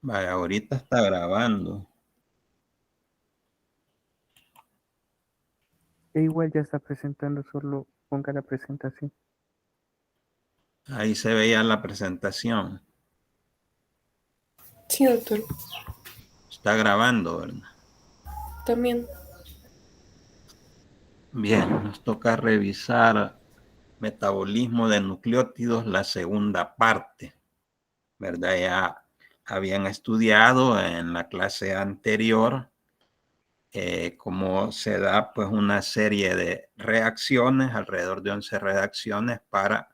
Vaya, ahorita está grabando. E igual ya está presentando, solo ponga la presentación. Ahí se veía la presentación. Sí, doctor. Está grabando, ¿verdad? También. Bien, nos toca revisar metabolismo de nucleótidos, la segunda parte, ¿verdad? Ya habían estudiado en la clase anterior cómo se da pues una serie de reacciones, alrededor de 11 reacciones para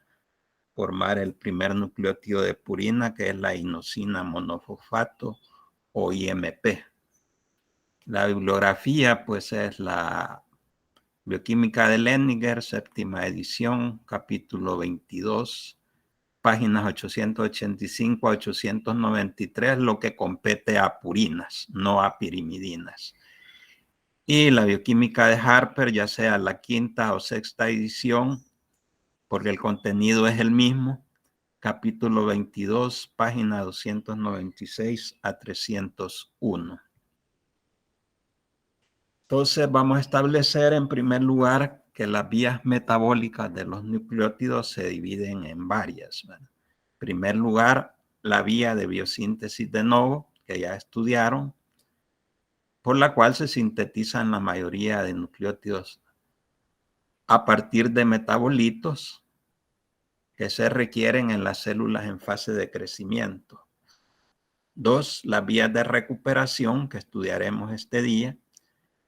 formar el primer nucleótido de purina, que es la inosina monofosfato o IMP. La bibliografía pues es la Bioquímica de Leninger, séptima edición, capítulo 22, páginas 885 a 893, lo que compete a purinas, no a pirimidinas. Y la Bioquímica de Harper, ya sea la quinta o sexta edición, porque el contenido es el mismo, capítulo 22, página 296 a 301. Entonces vamos a establecer en primer lugar que las vías metabólicas de los nucleótidos se dividen en varias. En primer lugar, la vía de biosíntesis de novo, que ya estudiaron, por la cual se sintetizan la mayoría de nucleótidos a partir de metabolitos que se requieren en las células en fase de crecimiento. Dos, las vías de recuperación que estudiaremos este día,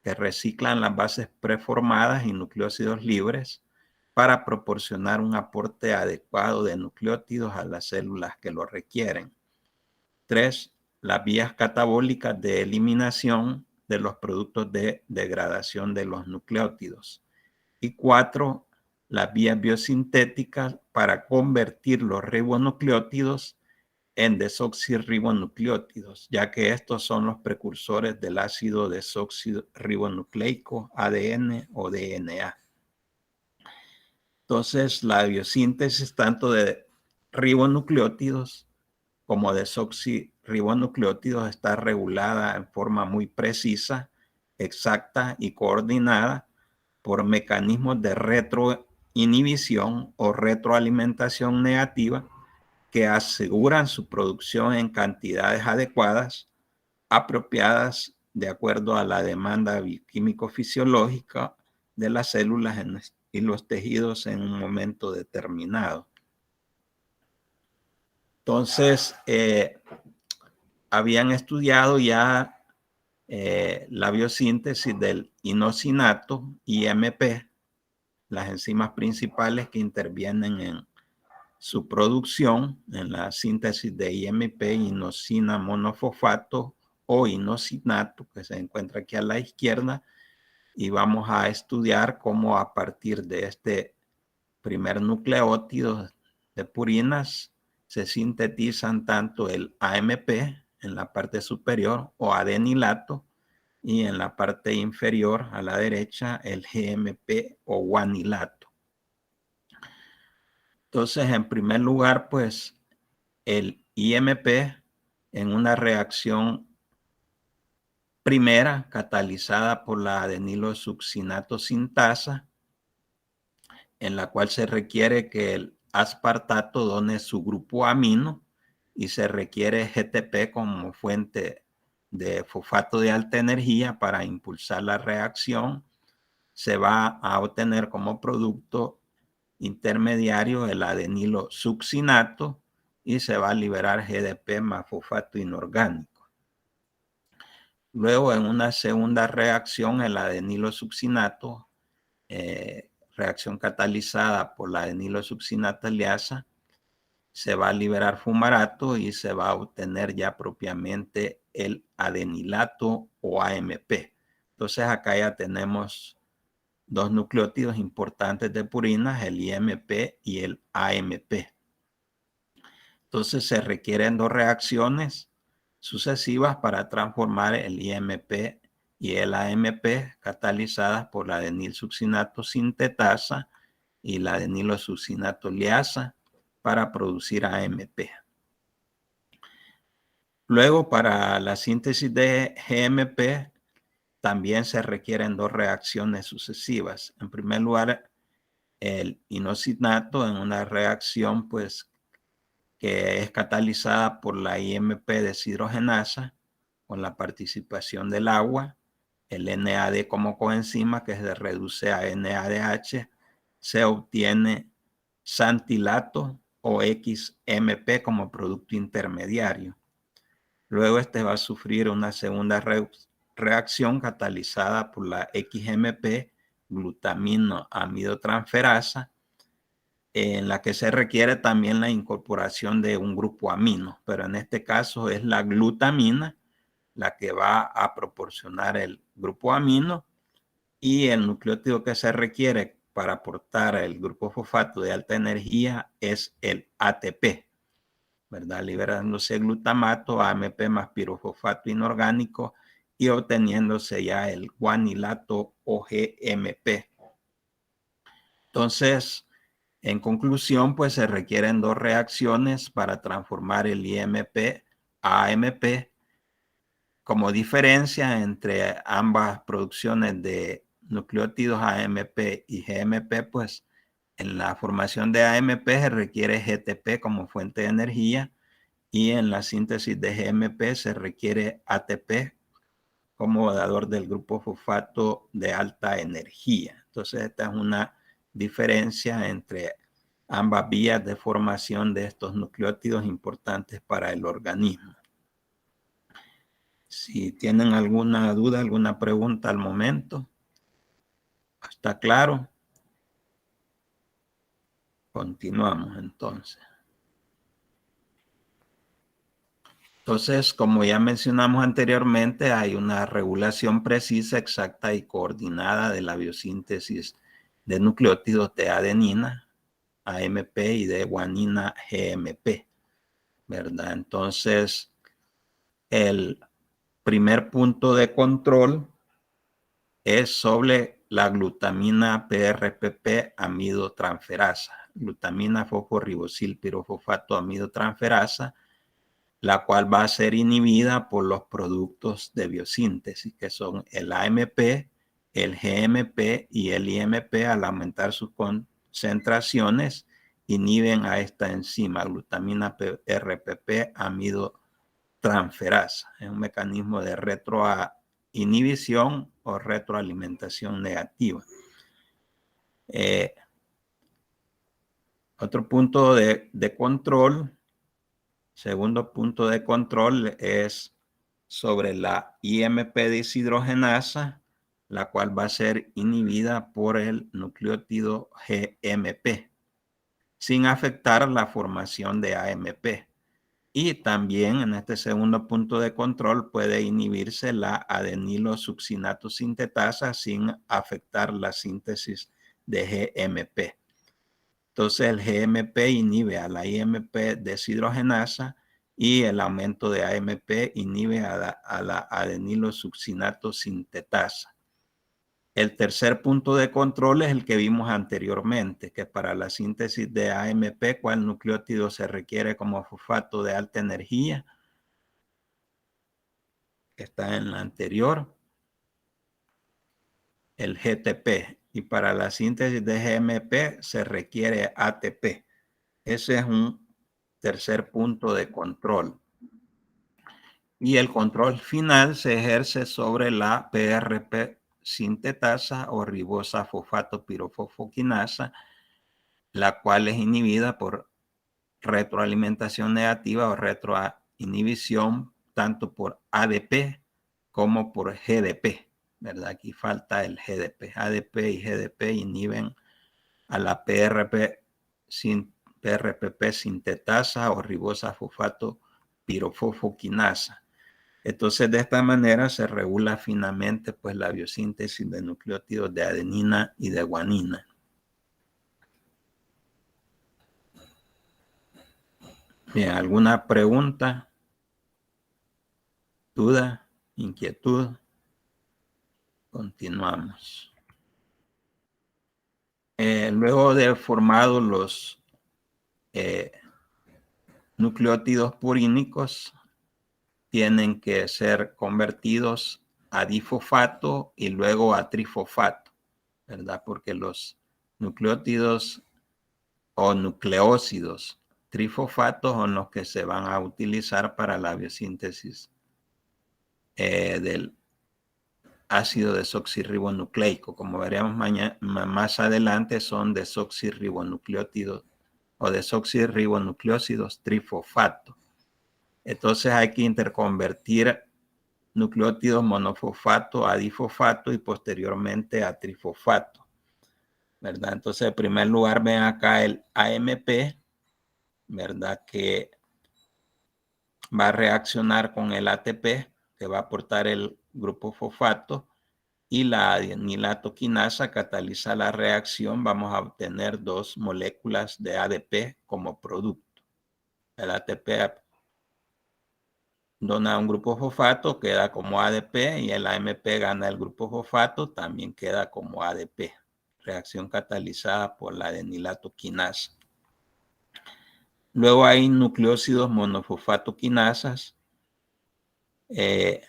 que reciclan las bases preformadas y nucleósidos libres para proporcionar un aporte adecuado de nucleótidos a las células que lo requieren. 3. Las vías catabólicas de eliminación de los productos de degradación de los nucleótidos. Y 4. Las vías biosintéticas para convertir los ribonucleótidos en desoxirribonucleótidos, ya que estos son los precursores del ácido desoxirribonucleico, ADN o DNA. Entonces, la biosíntesis tanto de ribonucleótidos como desoxirribonucleótidos está regulada en forma muy precisa, exacta y coordinada por mecanismos de retroinhibición o retroalimentación negativa que aseguran su producción en cantidades adecuadas, apropiadas de acuerdo a la demanda bioquímico-fisiológica de las células y los tejidos en un momento determinado. Entonces, habían estudiado ya la biosíntesis del inosinato, IMP, las enzimas principales que intervienen en su producción, en la síntesis de IMP, inosina monofosfato o inosinato, que se encuentra aquí a la izquierda, y vamos a estudiar cómo a partir de este primer nucleótido de purinas se sintetizan tanto el AMP en la parte superior o adenilato y en la parte inferior a la derecha el GMP o guanilato. Entonces, en primer lugar, pues el IMP en una reacción primera catalizada por la adenilosuccinato sintasa, en la cual se requiere que el aspartato done su grupo amino y se requiere GTP como fuente de fosfato de alta energía para impulsar la reacción. Se va a obtener como producto intermediario el adenilosuccinato y se va a liberar GDP más fosfato inorgánico. Luego, en una segunda reacción, el adenilosuccinato, reacción catalizada por la adenilosuccinata liasa, se va a liberar fumarato y se va a obtener ya propiamente el adenilato o AMP. Entonces, acá ya tenemos dos nucleótidos importantes de purinas, el IMP y el AMP. Entonces se requieren dos reacciones sucesivas para transformar el IMP y el AMP catalizadas por la adenilsuccinato sintetasa y la adenilosuccinato liasa para producir AMP. Luego, para la síntesis de GMP, también se requieren dos reacciones sucesivas. En primer lugar, el inosinato en una reacción pues, que es catalizada por la IMP deshidrogenasa con la participación del agua, el NAD como coenzima que se reduce a NADH, se obtiene santilato o XMP como producto intermediario. Luego este va a sufrir una segunda reacción catalizada por la XMP, glutamino amidotransferasa, en la que se requiere también la incorporación de un grupo amino, pero en este caso es la glutamina la que va a proporcionar el grupo amino, y el nucleótido que se requiere para aportar el grupo fosfato de alta energía es el ATP, ¿verdad? Liberándose glutamato, AMP más pirofosfato inorgánico y obteniéndose ya el guanilato o GMP. Entonces, en conclusión, pues se requieren dos reacciones para transformar el IMP a AMP. Como diferencia entre ambas producciones de nucleótidos AMP y GMP, pues en la formación de AMP se requiere GTP como fuente de energía y en la síntesis de GMP se requiere ATP como dador del grupo fosfato de alta energía. Entonces esta es una diferencia entre ambas vías de formación de estos nucleótidos importantes para el organismo. Si tienen alguna duda, alguna pregunta al momento, ¿está claro? Continuamos entonces. Entonces, como ya mencionamos anteriormente, hay una regulación precisa, exacta y coordinada de la biosíntesis de nucleótidos de adenina, AMP, y de guanina, GMP, ¿verdad? Entonces, el primer punto de control es sobre la glutamina PRPP amidotransferasa, glutamina fosforibosil pirofosfato amidotransferasa, la cual va a ser inhibida por los productos de biosíntesis, que son el AMP, el GMP y el IMP. Al aumentar sus concentraciones, inhiben a esta enzima, glutamina PRPP amidotransferasa. Es un mecanismo de retroinhibición o retroalimentación negativa. Otro punto de control, segundo punto de control, es sobre la IMP deshidrogenasa, la cual va a ser inhibida por el nucleótido GMP, sin afectar la formación de AMP. Y también en este segundo punto de control puede inhibirse la adenilosuccinato sintetasa sin afectar la síntesis de GMP. Entonces el GMP inhibe a la IMP deshidrogenasa y el aumento de AMP inhibe a la adenilosuccinato sintetasa. El tercer punto de control es el que vimos anteriormente, que para la síntesis de AMP, ¿cuál nucleótido se requiere como fosfato de alta energía? Que está en la anterior, el GTP. Y para la síntesis de GMP se requiere ATP. Ese es un tercer punto de control. Y el control final se ejerce sobre la PRP sintetasa o ribosa fosfato pirofosfoquinasa, la cual es inhibida por retroalimentación negativa o retroinhibición tanto por ADP como por GDP, ¿verdad? Aquí falta el GDP. ADP y GDP inhiben a la PRP sintetasa o ribosa fosfato pirofosfoquinasa. Entonces, de esta manera se regula finamente pues, la biosíntesis de nucleótidos de adenina y de guanina. Bien, ¿alguna pregunta, duda, inquietud? Continuamos. Luego de formados los nucleótidos purínicos, tienen que ser convertidos a difosfato y luego a trifosfato, ¿verdad? Porque los nucleótidos o nucleósidos trifosfatos son los que se van a utilizar para la biosíntesis del ácido desoxirribonucleico. Como veremos más adelante, son desoxirribonucleótidos o desoxirribonucleósidos trifosfato. Entonces hay que interconvertir nucleótidos monofosfato a difosfato y posteriormente a trifosfato, ¿verdad? Entonces, en primer lugar, ven acá el AMP, ¿verdad? Que va a reaccionar con el ATP, que va a aportar el grupo fosfato, y la adenilato-quinasa cataliza la reacción. Vamos a obtener 2 moléculas de ADP como producto. El ATP dona un grupo fosfato, queda como ADP, y el AMP gana el grupo fosfato, también queda como ADP. Reacción catalizada por la adenilato-quinasa. Luego hay nucleósidos monofosfato-quinasas que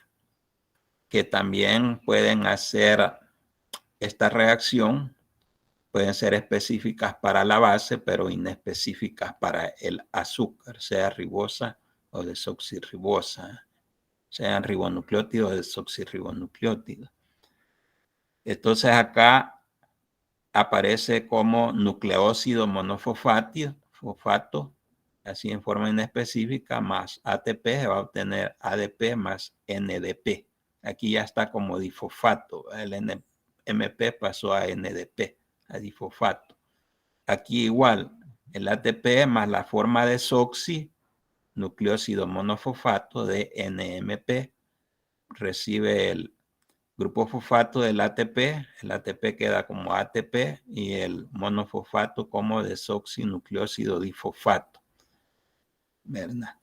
también pueden hacer esta reacción. Pueden ser específicas para la base, pero inespecíficas para el azúcar, sea ribosa o desoxirribosa, sean ribonucleótidos o desoxirribonucleótidos. Entonces acá aparece como nucleósido monofosfato, así en forma inespecífica, más ATP, se va a obtener ADP más NDP. Aquí ya está como difosfato, el NMP pasó a NDP, a difosfato. Aquí igual, el ATP más la forma desoxi, nucleósido monofosfato de NMP, recibe el grupo fosfato del ATP, el ATP queda como ATP y el monofosfato como desoxinucleósido difosfato, ¿verdad?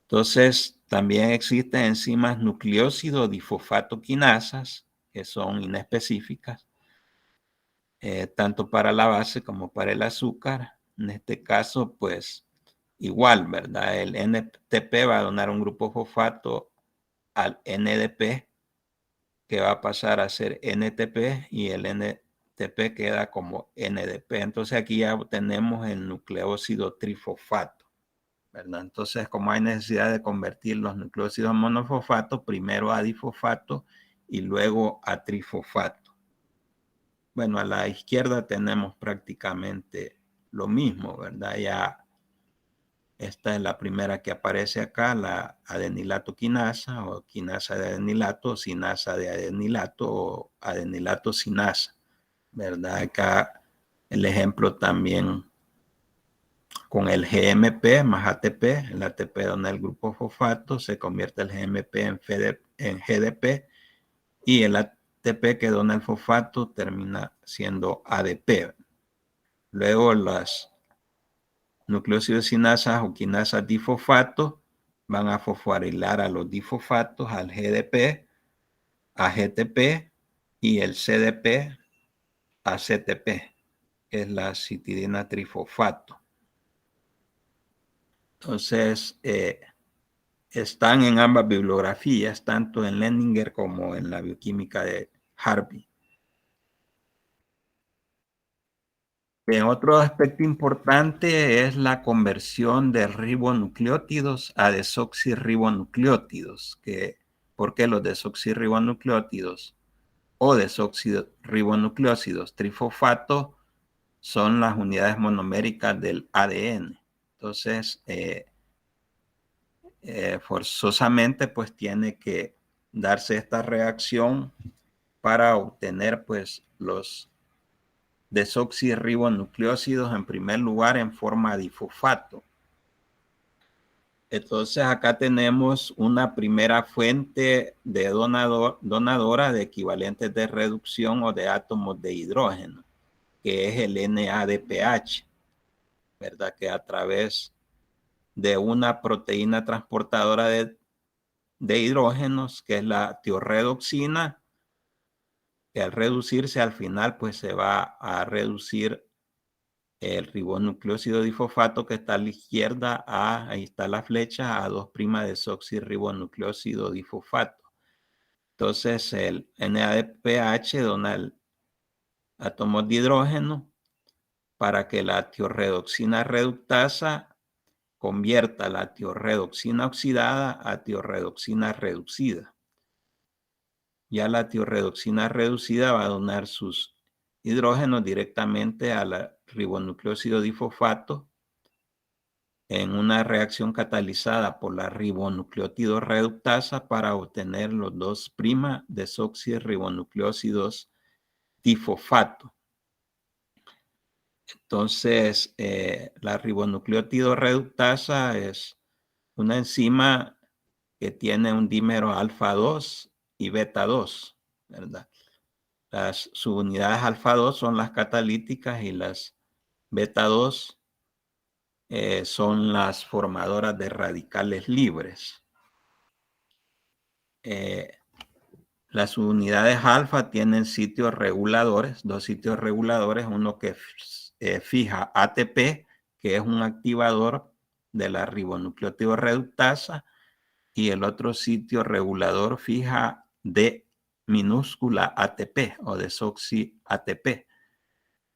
Entonces, también existen enzimas nucleósido difosfato quinasas que son inespecíficas, tanto para la base como para el azúcar. En este caso, pues igual, ¿verdad? El NTP va a donar un grupo fosfato al NDP, que va a pasar a ser NTP, y el NTP queda como NDP. Entonces aquí ya tenemos el nucleósido trifosfato, ¿verdad? Entonces, como hay necesidad de convertir los nucleósidos monofosfato primero a difosfato y luego a trifosfato. Bueno, a la izquierda tenemos prácticamente lo mismo, ¿verdad? Ya esta es la primera que aparece acá, la adenilato quinasa o quinasa de adenilato, sinasa de adenilato o adenilato sinasa, ¿verdad? Acá el ejemplo también con el GMP más ATP, el ATP dona el grupo fosfato, se convierte el GMP en GDP y el ATP que dona el fosfato termina siendo ADP. Luego las nucleósidos sinasas o quinasas difosfato van a fosforilar a los difosfatos, al GDP, a GTP y el CDP a CTP, que es la citidina trifosfato. Entonces, están en ambas bibliografías, tanto en Leninger como en la bioquímica de Harvey. Bien, otro aspecto importante es la conversión de ribonucleótidos a desoxirribonucleótidos. ¿Por qué los desoxirribonucleótidos o desoxirribonucleósidos trifosfato son las unidades monoméricas del ADN? Entonces, forzosamente, pues tiene que darse esta reacción para obtener, pues, los desoxirribonucleósidos en primer lugar en forma difosfato. Entonces acá tenemos una primera fuente de donadora de equivalentes de reducción o de átomos de hidrógeno, que es el NADPH, ¿verdad? Que a través de una proteína transportadora de hidrógenos, que es la tiorredoxina, que al reducirse al final pues se va a reducir el ribonucleósido difosfato que está a la izquierda, ahí está la flecha, a 2' desoxirribonucleósido difosfato. Entonces el NADPH dona átomos de hidrógeno para que la tiorredoxina reductasa convierta la tiorredoxina oxidada a tiorredoxina reducida. Ya la tiorredoxina reducida va a donar sus hidrógenos directamente a la ribonucleósido difosfato en una reacción catalizada por la ribonucleótido reductasa para obtener los 2' desoxirribonucleósidos difosfato. Entonces, la ribonucleótido reductasa es una enzima que tiene un dímero alfa 2 y beta 2, ¿verdad? Las subunidades alfa 2 son las catalíticas y las beta 2 son las formadoras de radicales libres. Las unidades alfa tienen sitios reguladores, 2 sitios reguladores, uno que fija ATP, que es un activador de la ribonucleótido reductasa, y el otro sitio regulador fija D minúscula ATP o desoxi ATP,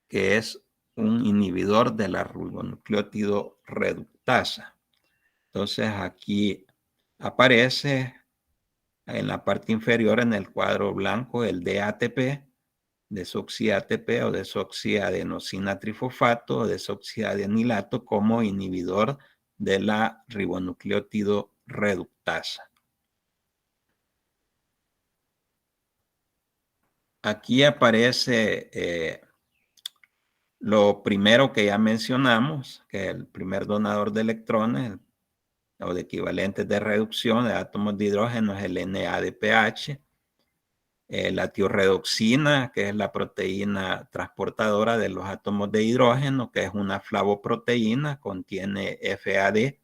que es un inhibidor de la ribonucleótido reductasa. Entonces aquí aparece en la parte inferior en el cuadro blanco el DATP, desoxi-ATP o desoxiadenosina trifosfato o desoxiadenilato como inhibidor de la ribonucleótido reductasa. Aquí aparece lo primero que ya mencionamos, que el primer donador de electrones o de equivalentes de reducción de átomos de hidrógeno es el NADPH. La tiorredoxina, que es la proteína transportadora de los átomos de hidrógeno, que es una flavoproteína, contiene FAD.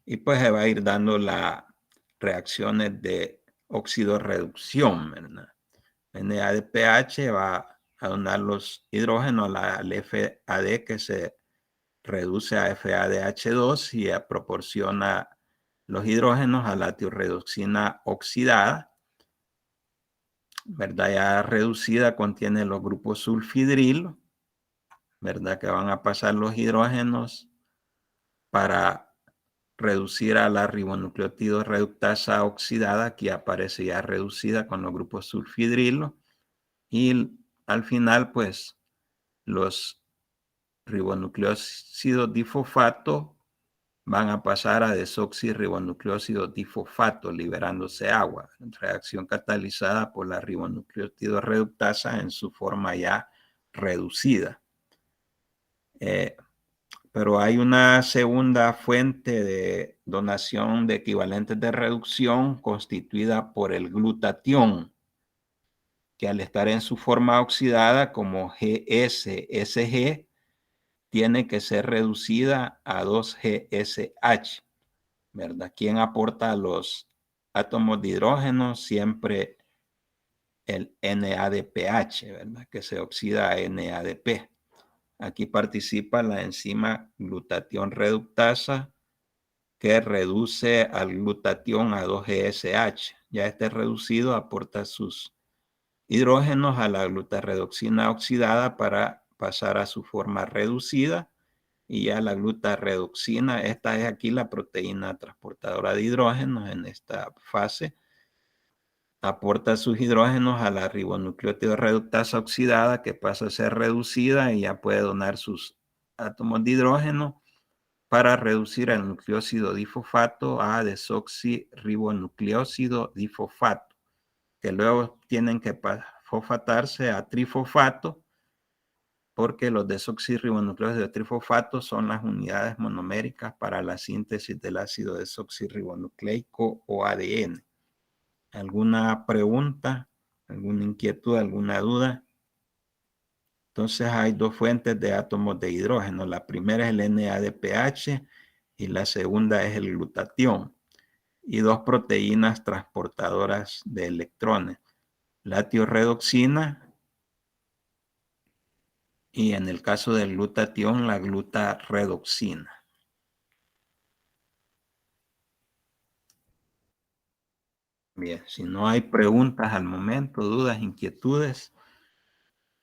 Y pues se va a ir dando las reacciones de óxido-reducción, ¿verdad? NADPH va a donar los hidrógenos al FAD que se reduce a FADH2 y proporciona los hidrógenos a la tiorredoxina oxidada, ¿verdad? Ya reducida contiene los grupos sulfidrilo, ¿verdad? Que van a pasar los hidrógenos para reducir a la ribonucleótido reductasa oxidada, aquí aparece ya reducida con los grupos sulfidrilo, y al final pues los ribonucleósidos difosfato van a pasar a desoxirribonucleósido difosfato liberándose agua, reacción catalizada por la ribonucleótido reductasa en su forma ya reducida. Pero hay una segunda fuente de donación de equivalentes de reducción constituida por el glutatión, que al estar en su forma oxidada como GSSG, tiene que ser reducida a 2GSH, ¿verdad? ¿Quién aporta los átomos de hidrógeno? Siempre el NADPH, ¿verdad? Que se oxida a NADP. Aquí participa la enzima glutatión reductasa que reduce al glutatión a 2GSH. Ya este reducido aporta sus hidrógenos a la glutarredoxina oxidada para pasar a su forma reducida, y ya la glutarredoxina, esta es aquí la proteína transportadora de hidrógenos en esta fase, aporta sus hidrógenos a la ribonucleótido reductasa oxidada que pasa a ser reducida y ya puede donar sus átomos de hidrógeno para reducir el nucleósido difosfato a desoxirribonucleósido difosfato, que luego tienen que fosfatarse a trifosfato, porque los desoxirribonucleósidos de trifosfato son las unidades monoméricas para la síntesis del ácido desoxirribonucleico o ADN. ¿Alguna pregunta? ¿Alguna inquietud? ¿Alguna duda? Entonces hay dos fuentes de átomos de hidrógeno. La primera es el NADPH y la segunda es el glutatión. Y dos proteínas transportadoras de electrones. La tiorredoxina y en el caso del glutatión, la glutaredoxina. Bien, si no hay preguntas al momento, dudas, inquietudes,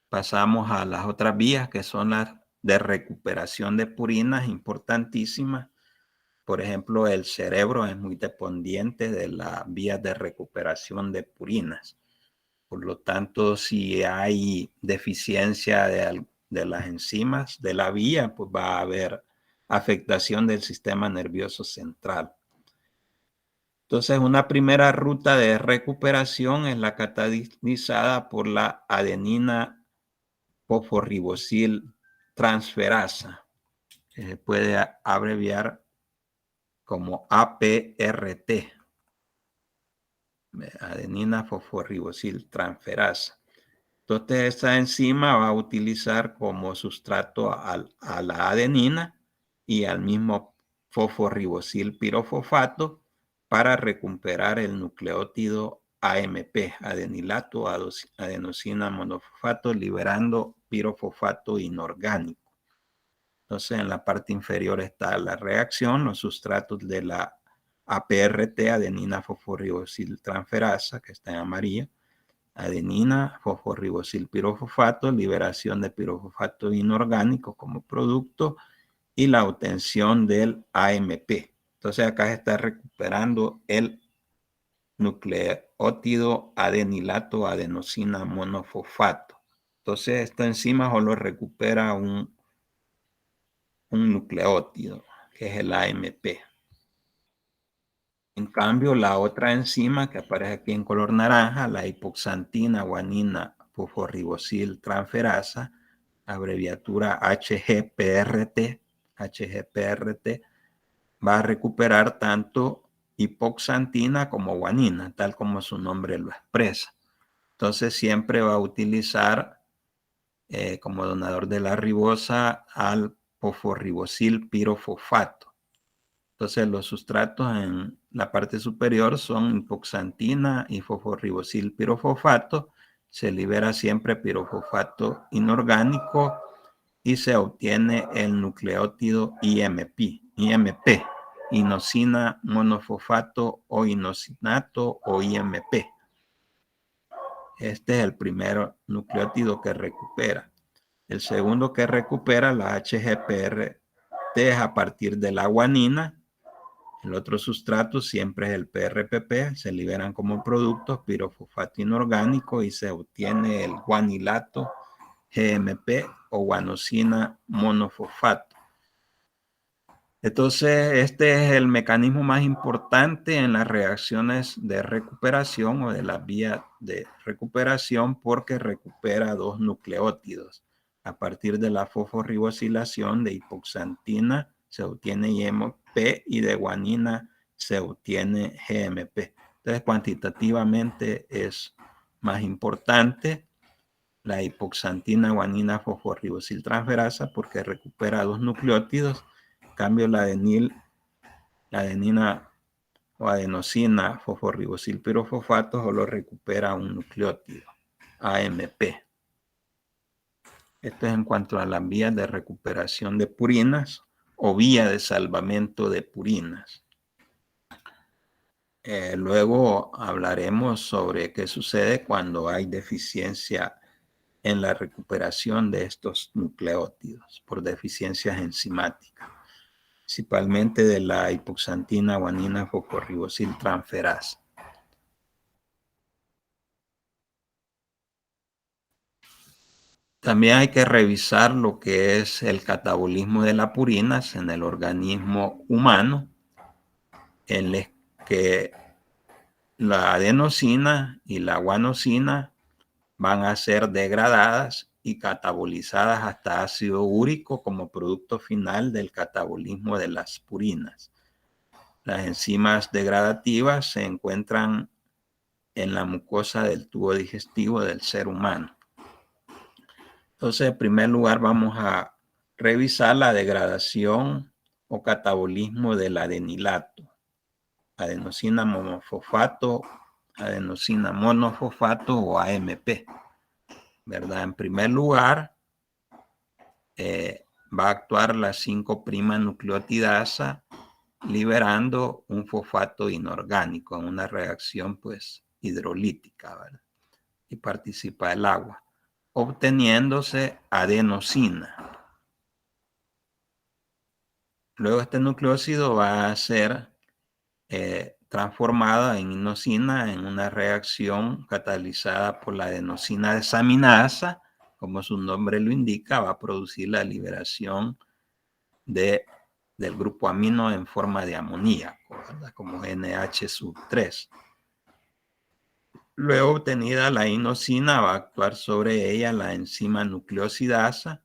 pasamos a las otras vías que son las de recuperación de purinas, importantísimas. Por ejemplo, el cerebro es muy dependiente de las vías de recuperación de purinas. Por lo tanto, si hay deficiencia de las enzimas de la vía, pues va a haber afectación del sistema nervioso central. Entonces, una primera ruta de recuperación es la catalizada por la adenina fosforribosil transferasa, que se puede abreviar como APRT, adenina fosforribosil transferasa. Entonces, esta enzima va a utilizar como sustrato a la adenina y al mismo fosforribosil pirofosfato para recuperar el nucleótido AMP, adenilato adenosina monofosfato, liberando pirofosfato inorgánico. Entonces, en la parte inferior está la reacción, los sustratos de la APRT, adenina fosforribosil transferasa, que está en amarillo, adenina, fosforribosil pirofosfato, liberación de pirofosfato inorgánico como producto y la obtención del AMP. Entonces acá se está recuperando el nucleótido adenilato adenosina monofosfato. Entonces esta enzima solo recupera un nucleótido, que es el AMP. En cambio, la otra enzima que aparece aquí en color naranja, la hipoxantina guanina fosforribosil transferasa, abreviatura HGPRT, va a recuperar tanto hipoxantina como guanina, tal como su nombre lo expresa. Entonces siempre va a utilizar como donador de la ribosa al fosforribosil pirofosfato. Entonces los sustratos en la parte superior son hipoxantina y fosforribosil pirofosfato. Se libera siempre pirofosfato inorgánico y se obtiene el nucleótido IMP, inosina monofosfato o inosinato o IMP. Este es el primer nucleótido que recupera. El segundo que recupera, la HGPRT, es a partir de la guanina. El otro sustrato siempre es el PRPP, se liberan como productos pirofosfato inorgánico y se obtiene el guanilato GMP o guanosina monofosfato. Entonces, este es el mecanismo más importante en las reacciones de recuperación o de la vía de recuperación porque recupera dos nucleótidos. A partir de la fosforribosilación de hipoxantina se obtiene IMP y de guanina se obtiene GMP. Entonces, cuantitativamente es más importante la hipoxantina guanina fosforribosil transferasa porque recupera dos nucleótidos. En cambio, la adenina o adenosina fosforribosil pirofosfato solo recupera un nucleótido, AMP. Esto es en cuanto a las vías de recuperación de purinas o vía de salvamento de purinas. Luego hablaremos sobre qué sucede cuando hay deficiencia en la recuperación de estos nucleótidos por deficiencias enzimáticas, principalmente de la hipoxantina guanina fosforribosil transferasa. También hay que revisar lo que es el catabolismo de las purinas en el organismo humano, en el que la adenosina y la guanosina van a ser degradadas y catabolizadas hasta ácido úrico como producto final del catabolismo de las purinas. Las enzimas degradativas se encuentran en la mucosa del tubo digestivo del ser humano. Entonces, en primer lugar, vamos a revisar la degradación o catabolismo del adenilato, adenosina monofosfato, adenosina monofosfato o AMP, ¿verdad? En primer lugar, va a actuar la 5' nucleotidasa liberando un fosfato inorgánico en una reacción pues hidrolítica, ¿verdad? Y participa el agua, obteniéndose adenosina. Luego este nucleócido va a ser transformada en inosina en una reacción catalizada por la adenosina desaminasa. Como su nombre lo indica, va a producir la liberación del grupo amino en forma de amoníaco, ¿verdad? Como NH3. Luego obtenida la inosina, va a actuar sobre ella la enzima nucleosidasa,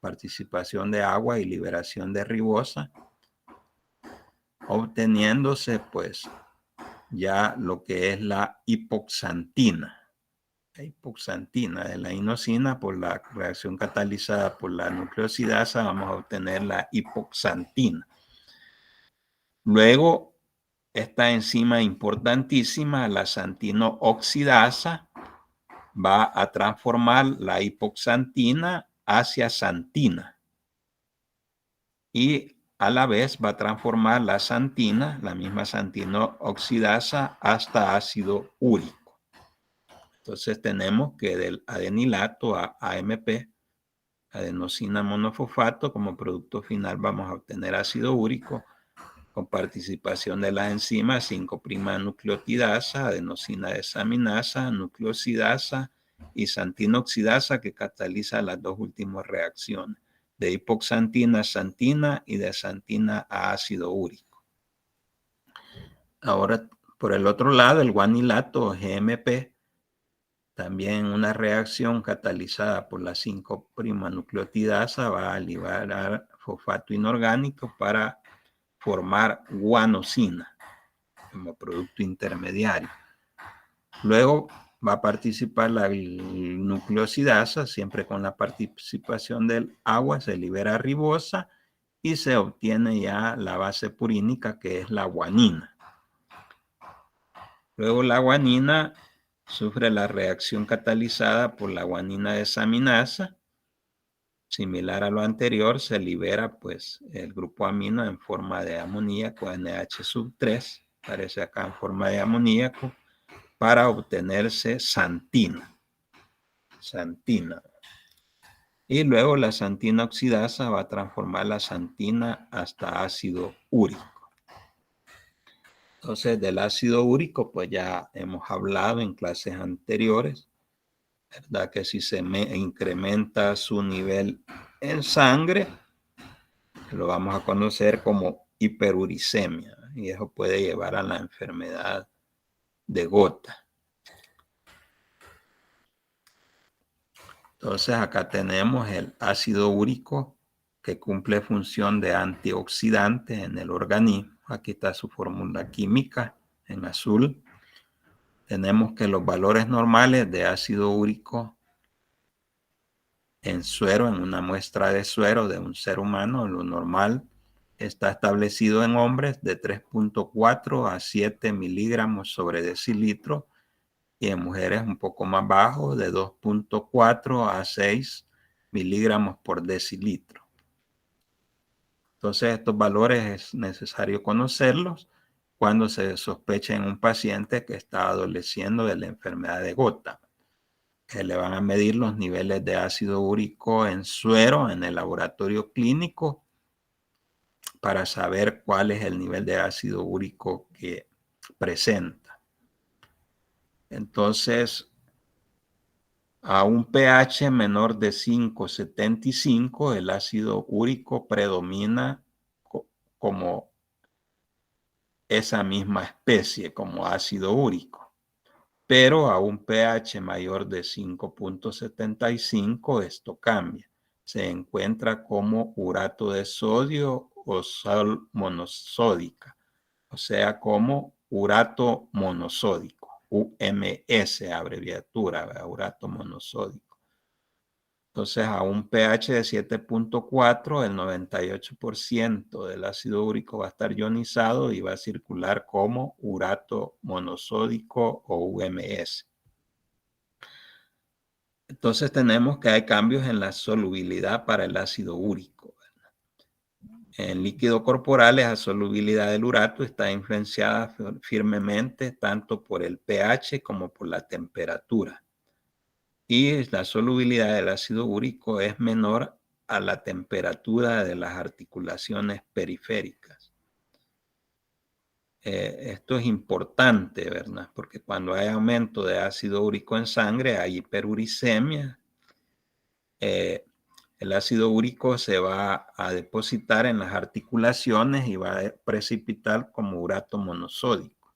participación de agua y liberación de ribosa, obteniéndose pues ya lo que es la hipoxantina. La hipoxantina de la inosina, por la reacción catalizada por la nucleosidasa, vamos a obtener la hipoxantina. Luego, esta enzima importantísima, la xantino-oxidasa, va a transformar la hipoxantina hacia xantina y a la vez va a transformar la xantina, la misma xantino-oxidasa, hasta ácido úrico. Entonces tenemos que del adenilato a AMP, adenosina monofosfato, como producto final vamos a obtener ácido úrico con participación de las enzimas 5' nucleotidasa, adenosina desaminasa, nucleosidasa y xantinoxidasa, que cataliza las dos últimas reacciones, de hipoxantina a xantina y de xantina a ácido úrico. Ahora, por el otro lado, el guanilato GMP, también una reacción catalizada por la 5' nucleotidasa, va a liberar fosfato inorgánico para formar guanosina como producto intermediario. Luego va a participar la nucleosidasa, siempre con la participación del agua, se libera ribosa y se obtiene ya la base purínica, que es la guanina. Luego la guanina sufre la reacción catalizada por la guanina desaminasa. Similar a lo anterior, se libera pues el grupo amino en forma de amoníaco, NH3, aparece acá en forma de amoníaco, para obtenerse xantina. Y luego la xantina oxidasa va a transformar la xantina hasta ácido úrico. Entonces, del ácido úrico, pues ya hemos hablado en clases anteriores, ¿verdad? Que si se incrementa su nivel en sangre, lo vamos a conocer como hiperuricemia, y eso puede llevar a la enfermedad de gota. Entonces acá tenemos el ácido úrico, que cumple función de antioxidante en el organismo. Aquí está su fórmula química en azul. Tenemos que los valores normales de ácido úrico en suero, en una muestra de suero de un ser humano, lo normal está establecido en hombres de 3.4 a 7 miligramos sobre decilitro, y en mujeres un poco más bajo, de 2.4 a 6 miligramos por decilitro. Entonces, estos valores es necesario conocerlos cuando se sospecha en un paciente que está adoleciendo de la enfermedad de gota. Que le van a medir los niveles de ácido úrico en suero en el laboratorio clínico para saber cuál es el nivel de ácido úrico que presenta. Entonces, a un pH menor de 5,75, el ácido úrico predomina como esa misma especie, como ácido úrico. Pero a un pH mayor de 5,75 esto cambia. Se encuentra como urato de sodio o sal monosódica, o sea, como urato monosódico, UMS, abreviatura, ¿verdad? Urato monosódico. Entonces, a un pH de 7.4, el 98% del ácido úrico va a estar ionizado y va a circular como urato monosódico o UMS. Entonces tenemos que hay cambios en la solubilidad para el ácido úrico. En líquido corporal, la solubilidad del urato está influenciada firmemente tanto por el pH como por la temperatura. Y la solubilidad del ácido úrico es menor a la temperatura de las articulaciones periféricas. Esto es importante, ¿verdad? Porque cuando hay aumento de ácido úrico en sangre, hay hiperuricemia. El ácido úrico se va a depositar en las articulaciones y va a precipitar como urato monosódico,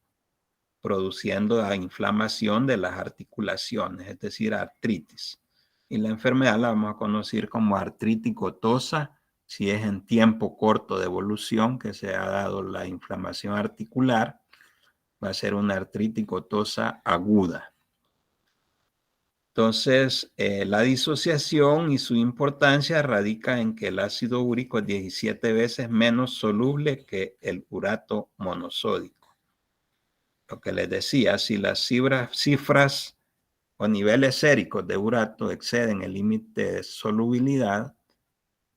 produciendo la inflamación de las articulaciones, es decir, artritis. Y la enfermedad la vamos a conocer como artritis gotosa, si es en tiempo corto de evolución que se ha dado la inflamación articular, va a ser una artritis gotosa aguda. Entonces, la disociación y su importancia radica en que el ácido úrico es 17 veces menos soluble que el urato monosódico. Lo que les decía, si las cifras o niveles séricos de urato exceden el límite de solubilidad,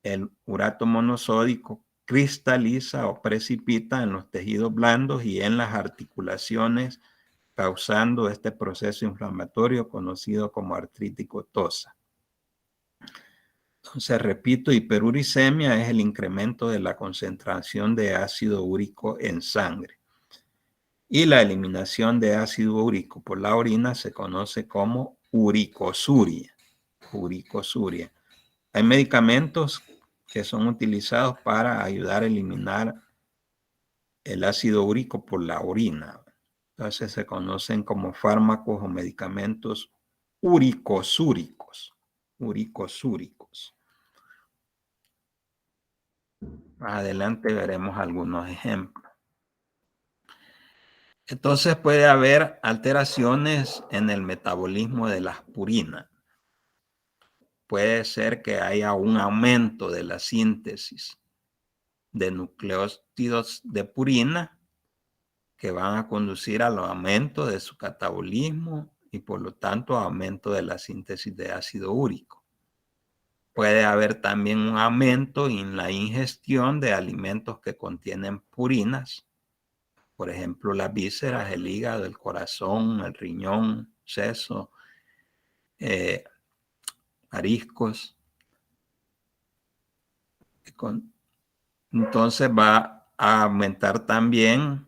el urato monosódico cristaliza o precipita en los tejidos blandos y en las articulaciones, causando este proceso inflamatorio conocido como artritis gotosa. Entonces, repito, hiperuricemia es el incremento de la concentración de ácido úrico en sangre. Y la eliminación de ácido úrico por la orina se conoce como uricosuria. Uricosuria. Hay medicamentos que son utilizados para ayudar a eliminar el ácido úrico por la orina. Entonces se conocen como fármacos o medicamentos uricosúricos. Uricosúricos. Más adelante veremos algunos ejemplos. Entonces puede haber alteraciones en el metabolismo de las purinas. Puede ser que haya un aumento de la síntesis de nucleótidos de purina que van a conducir al aumento de su catabolismo y por lo tanto aumento de la síntesis de ácido úrico. Puede haber también un aumento en la ingestión de alimentos que contienen purinas, por ejemplo las vísceras, el hígado, el corazón, el riñón, seso, mariscos. Entonces va a aumentar también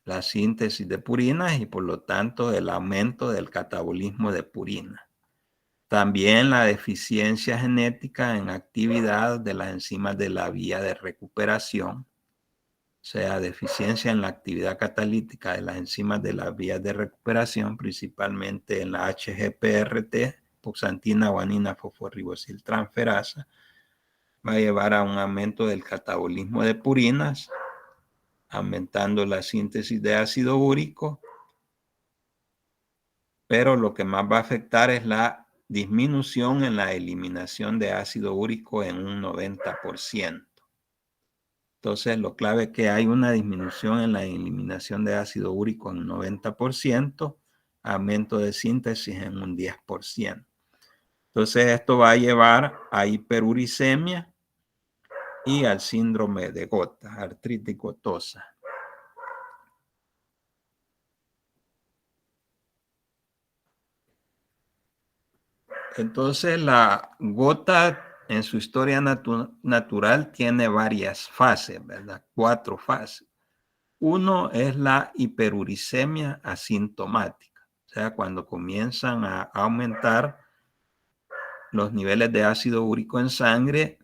la síntesis de purinas y por lo tanto el aumento del catabolismo de purina. También la deficiencia genética en actividad de las enzimas de la vía de recuperación, o sea, deficiencia en la actividad catalítica de las enzimas de las vías de recuperación, principalmente en la HGPRT, puxantina, guanina, fosforibosiltransferasa, va a llevar a un aumento del catabolismo de purinas, aumentando la síntesis de ácido úrico, pero lo que más va a afectar es la disminución en la eliminación de ácido úrico en un 90%. Entonces, lo clave es que hay una disminución en la eliminación de ácido úrico en un 90%, aumento de síntesis en un 10%. Entonces, esto va a llevar a hiperuricemia y al síndrome de gota, artritis gotosa. Entonces, la gota en su historia natural tiene varias fases, ¿verdad? 4 fases. Uno es la hiperuricemia asintomática, o sea, cuando comienzan a aumentar los niveles de ácido úrico en sangre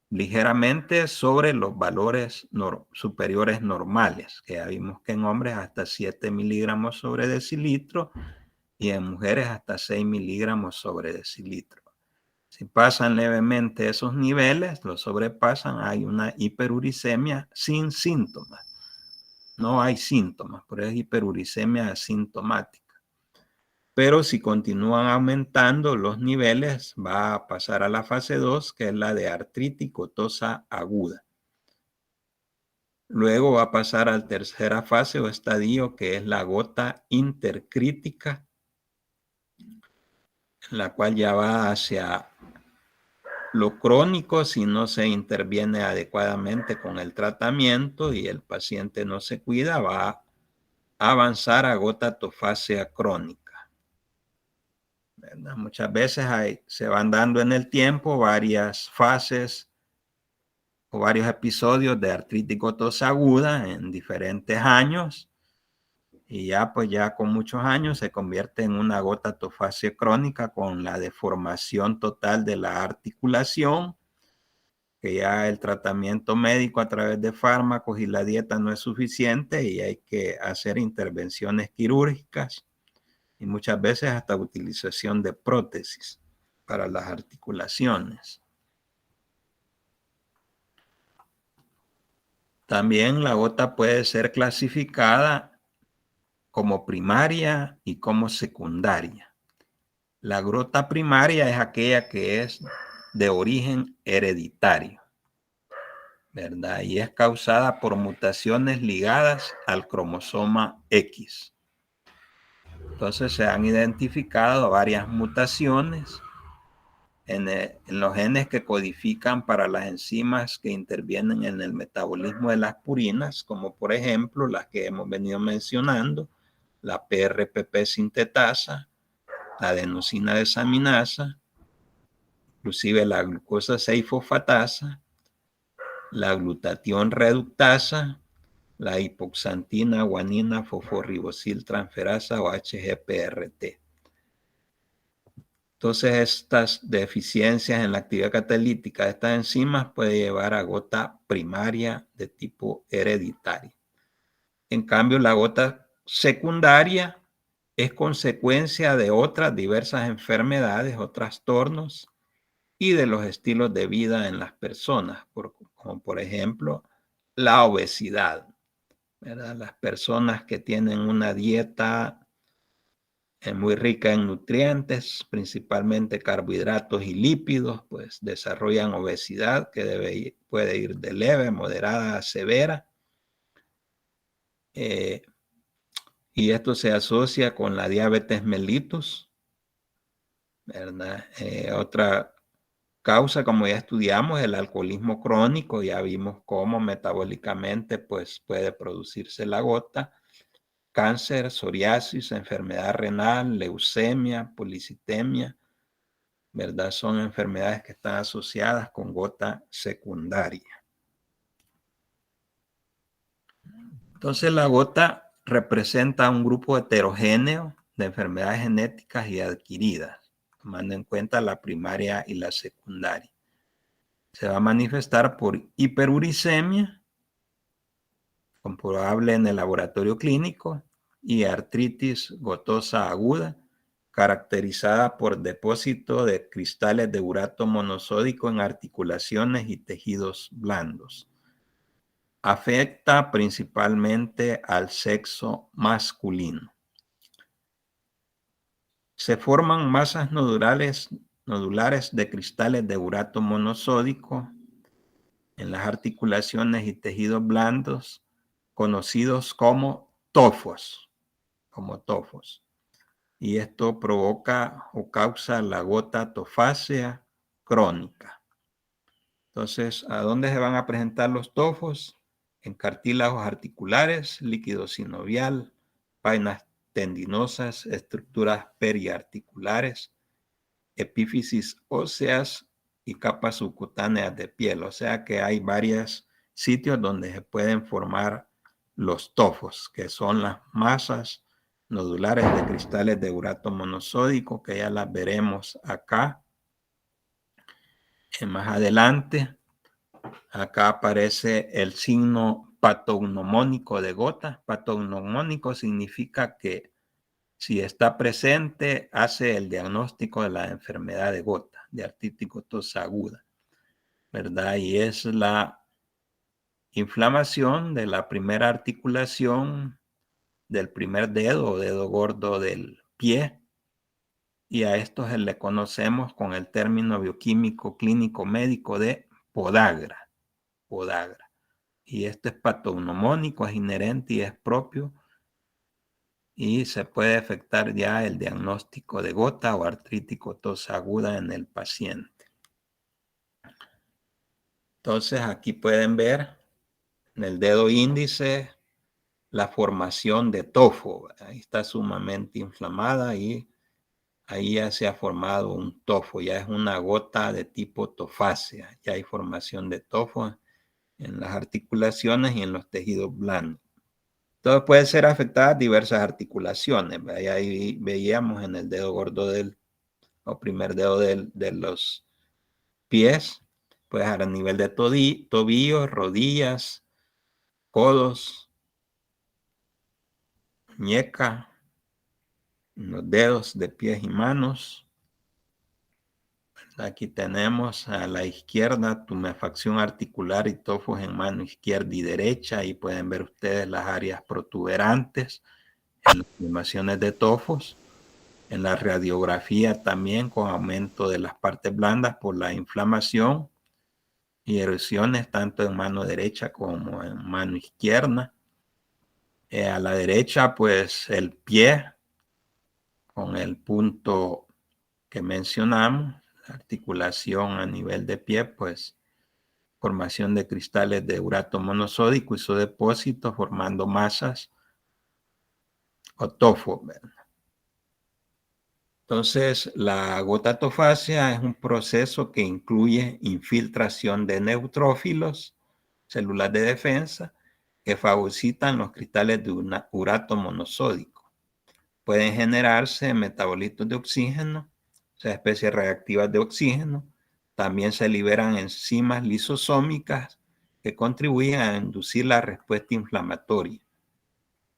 ligeramente sobre los valores superiores normales, que ya vimos que en hombres hasta 7 miligramos sobre decilitro y en mujeres hasta 6 miligramos sobre decilitro. Si pasan levemente esos niveles, los sobrepasan, hay una hiperuricemia sin síntomas. No hay síntomas, pero es hiperuricemia asintomática. Pero si continúan aumentando los niveles, va a pasar a la fase 2, que es la de artritis gotosa aguda. Luego va a pasar a la tercera fase o estadio, que es la gota intercrítica la cual ya va hacia lo crónico si no se interviene adecuadamente con el tratamiento y el paciente no se cuida, va a avanzar a gota tofacia crónica, ¿verdad? Muchas veces se van dando en el tiempo varias fases o varios episodios de artritis gotosa aguda en diferentes años, y ya pues ya con muchos años se convierte en una gota tofacia crónica con la deformación total de la articulación, que ya el tratamiento médico a través de fármacos y la dieta no es suficiente y hay que hacer intervenciones quirúrgicas y muchas veces hasta utilización de prótesis para las articulaciones. También la gota puede ser clasificada como primaria y como secundaria. La gota primaria es aquella que es de origen hereditario, ¿verdad? Y es causada por mutaciones ligadas al cromosoma X. Entonces se han identificado varias mutaciones en los genes que codifican para las enzimas que intervienen en el metabolismo de las purinas, como por ejemplo las que hemos venido mencionando, la PRPP sintetasa, la adenosina desaminasa, inclusive la glucosa 6-fosfatasa, la glutatión reductasa, la hipoxantina guanina fosforribosiltransferasa o HGPRT. Entonces, estas deficiencias en la actividad catalítica de estas enzimas puede llevar a gota primaria de tipo hereditario. En cambio, la gota secundaria es consecuencia de otras diversas enfermedades o trastornos y de los estilos de vida en las personas, como por ejemplo la obesidad, ¿verdad? Las personas que tienen una dieta muy rica en nutrientes, principalmente carbohidratos y lípidos, pues desarrollan obesidad que puede ir de leve, moderada a severa. Y esto se asocia con la diabetes mellitus, ¿verdad? Otra causa, como ya estudiamos, el alcoholismo crónico. Ya vimos cómo metabólicamente pues, puede producirse la gota. Cáncer, psoriasis, enfermedad renal, leucemia, policitemia, ¿verdad? Son enfermedades que están asociadas con gota secundaria. Entonces la gota representa un grupo heterogéneo de enfermedades genéticas y adquiridas, tomando en cuenta la primaria y la secundaria. Se va a manifestar por hiperuricemia, comprobable en el laboratorio clínico, y artritis gotosa aguda, caracterizada por depósito de cristales de urato monosódico en articulaciones y tejidos blandos. Afecta principalmente al sexo masculino. Se forman masas nodulares de cristales de urato monosódico en las articulaciones y tejidos blandos, conocidos como tofos, y esto provoca o causa la gota tofácea crónica. Entonces, ¿a dónde se van a presentar los tofos? En cartílagos articulares, líquido sinovial, vainas tendinosas, estructuras periarticulares, epífisis óseas y capas subcutáneas de piel. O sea que hay varios sitios donde se pueden formar los tofos, que son las masas nodulares de cristales de urato monosódico, que ya las veremos acá. Más adelante, acá aparece el signo patognomónico de gota. Patognomónico significa que si está presente, hace el diagnóstico de la enfermedad de gota, de artritis gotosa aguda, ¿verdad? Y es la inflamación de la primera articulación del primer dedo o dedo gordo del pie, y a esto se le conocemos con el término bioquímico clínico médico de podagra. Y esto es patognomónico, es inherente y es propio y se puede efectuar ya el diagnóstico de gota o artritis gotosa aguda en el paciente. Entonces aquí pueden ver en el dedo índice la formación de tofo. Ahí está sumamente inflamada y ahí ya se ha formado un tofo, ya es una gota de tipo tofácea, ya hay formación de tofo en las articulaciones y en los tejidos blandos. Entonces puede ser afectada diversas articulaciones. Ahí veíamos en el dedo gordo o primer dedo de los pies, pues a nivel de tobillos, rodillas, codos, muñeca, los dedos de pies y manos. Aquí tenemos a la izquierda tumefacción articular y tofos en mano izquierda y derecha. Ahí pueden ver ustedes las áreas protuberantes en las formaciones de tofos. En la radiografía también con aumento de las partes blandas por la inflamación y erosiones tanto en mano derecha como en mano izquierda. A la derecha pues el pie con el punto que mencionamos, articulación a nivel de pie, pues formación de cristales de urato monosódico y su depósito formando masas o tofo. Entonces, la gotatofasia es un proceso que incluye infiltración de neutrófilos, células de defensa, que fagocitan los cristales de urato monosódico. Pueden generarse metabolitos de oxígeno, o sea, especies reactivas de oxígeno. También se liberan enzimas lisosómicas que contribuyen a inducir la respuesta inflamatoria.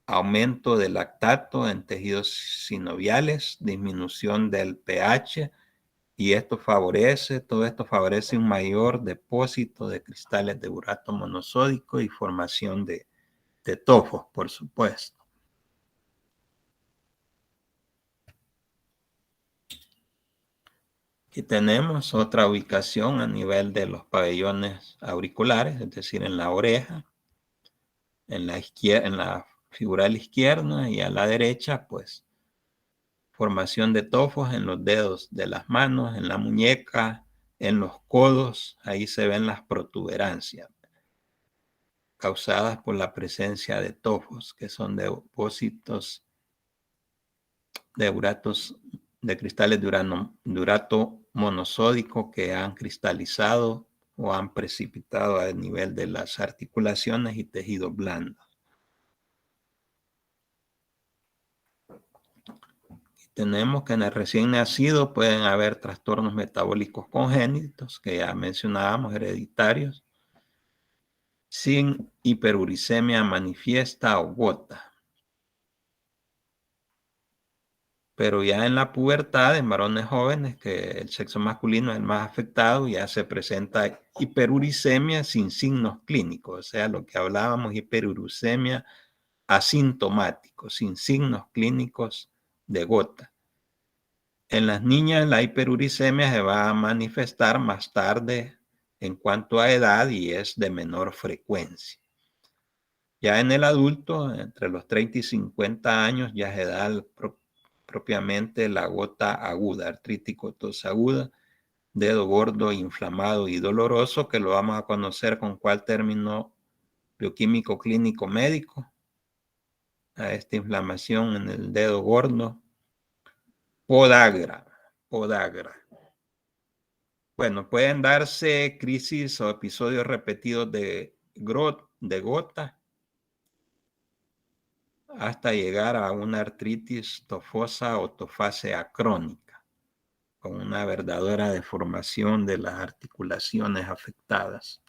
Aumento del lactato en tejidos sinoviales, disminución del pH, y todo esto favorece un mayor depósito de cristales de urato monosódico y formación de tofos, por supuesto. Aquí tenemos otra ubicación a nivel de los pabellones auriculares, es decir, en la oreja, en la figura a la izquierda y a la derecha, pues, formación de tofos en los dedos de las manos, en la muñeca, en los codos, ahí se ven las protuberancias causadas por la presencia de tofos, que son depósitos de cristales de urato monosódico que han cristalizado o han precipitado a nivel de las articulaciones y tejidos blandos. Tenemos que en el recién nacido pueden haber trastornos metabólicos congénitos, que ya mencionábamos, hereditarios, sin hiperuricemia manifiesta o gota. Pero ya en la pubertad, en varones jóvenes, que el sexo masculino es el más afectado, ya se presenta hiperuricemia sin signos clínicos, o sea, lo que hablábamos, hiperuricemia asintomático, sin signos clínicos de gota. En las niñas la hiperuricemia se va a manifestar más tarde en cuanto a edad y es de menor frecuencia. Ya en el adulto, entre los 30 y 50 años, ya se da propiamente la gota aguda, artritis gotosa aguda, dedo gordo, inflamado y doloroso, que lo vamos a conocer con cuál término bioquímico clínico médico, a esta inflamación en el dedo gordo, podagra. Bueno, pueden darse crisis o episodios repetidos de gota hasta llegar a una artritis tofosa o tofásea crónica, con una verdadera deformación de las articulaciones afectadas.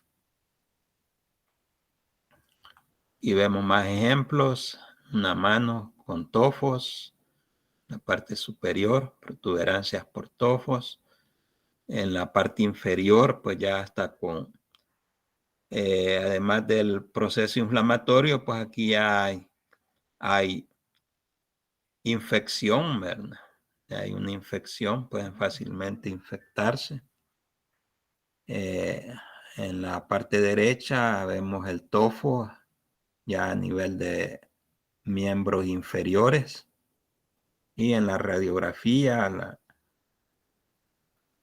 Y vemos más ejemplos, una mano con tofos, la parte superior, protuberancias por tofos, en la parte inferior, pues ya está con, además del proceso inflamatorio, pues aquí ya hay infección, ¿verdad? Hay una infección, pueden fácilmente infectarse. En la parte derecha vemos el tofo ya a nivel de miembros inferiores y en la radiografía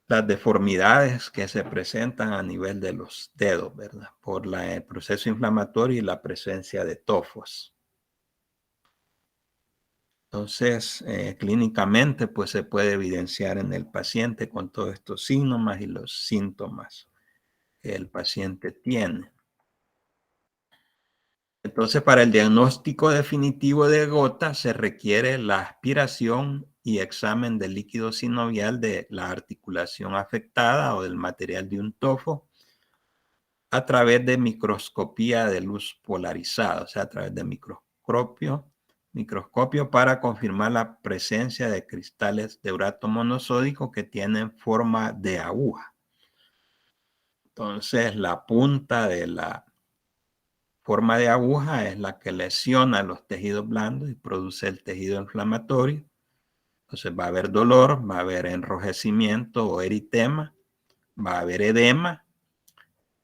las deformidades que se presentan a nivel de los dedos, ¿verdad? Por el proceso inflamatorio y la presencia de tofos. Entonces, clínicamente, pues se puede evidenciar en el paciente con todos estos síntomas y los síntomas que el paciente tiene. Entonces, para el diagnóstico definitivo de gota se requiere la aspiración y examen del líquido sinovial de la articulación afectada o del material de un tofo a través de microscopía de luz polarizada, o sea, a través de microscopio para confirmar la presencia de cristales de urato monosódico que tienen forma de aguja. Entonces, la punta de la forma de aguja es la que lesiona los tejidos blandos y produce el tejido inflamatorio. Entonces va a haber dolor, va a haber enrojecimiento o eritema, va a haber edema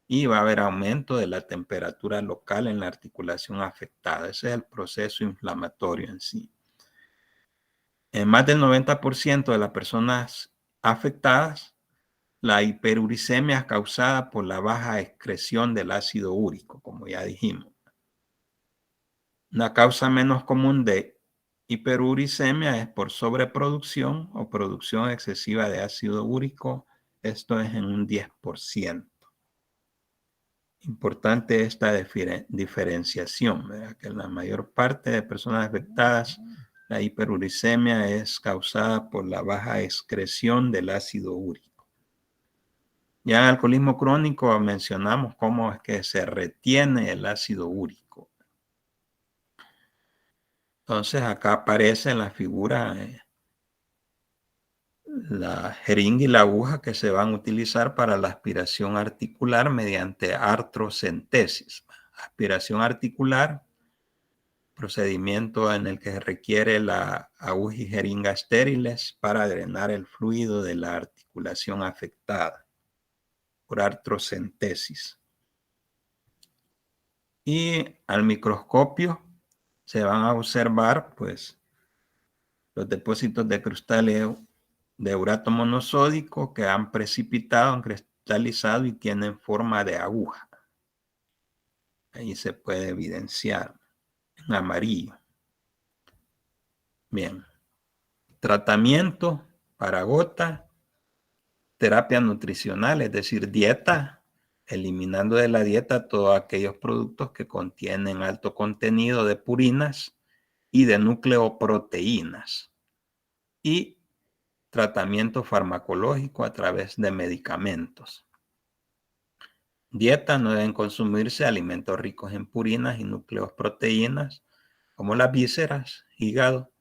y va a haber aumento de la temperatura local en la articulación afectada. Ese es el proceso inflamatorio en sí. En más del 90% de las personas afectadas, la hiperuricemia es causada por la baja excreción del ácido úrico, como ya dijimos. Una causa menos común de hiperuricemia es por sobreproducción o producción excesiva de ácido úrico. Esto es en un 10%. Importante esta diferenciación, ¿verdad? Que la mayor parte de personas afectadas, la hiperuricemia es causada por la baja excreción del ácido úrico. Ya en alcoholismo crónico mencionamos cómo es que se retiene el ácido úrico. Entonces acá aparece en la figura la jeringa y la aguja que se van a utilizar para la aspiración articular mediante artrocentesis. Aspiración articular, procedimiento en el que se requiere la aguja y jeringa estériles para drenar el fluido de la articulación afectada por artrocentesis. Y al microscopio se van a observar pues los depósitos de cristales de urato monosódico que han precipitado, han cristalizado y tienen forma de aguja. Ahí se puede evidenciar en amarillo. Bien. Tratamiento para gota, terapia nutricional, es decir, dieta, eliminando de la dieta todos aquellos productos que contienen alto contenido de purinas y de nucleoproteínas. Y tratamiento farmacológico a través de medicamentos. Dieta: no deben consumirse alimentos ricos en purinas y nucleoproteínas como las vísceras, hígado,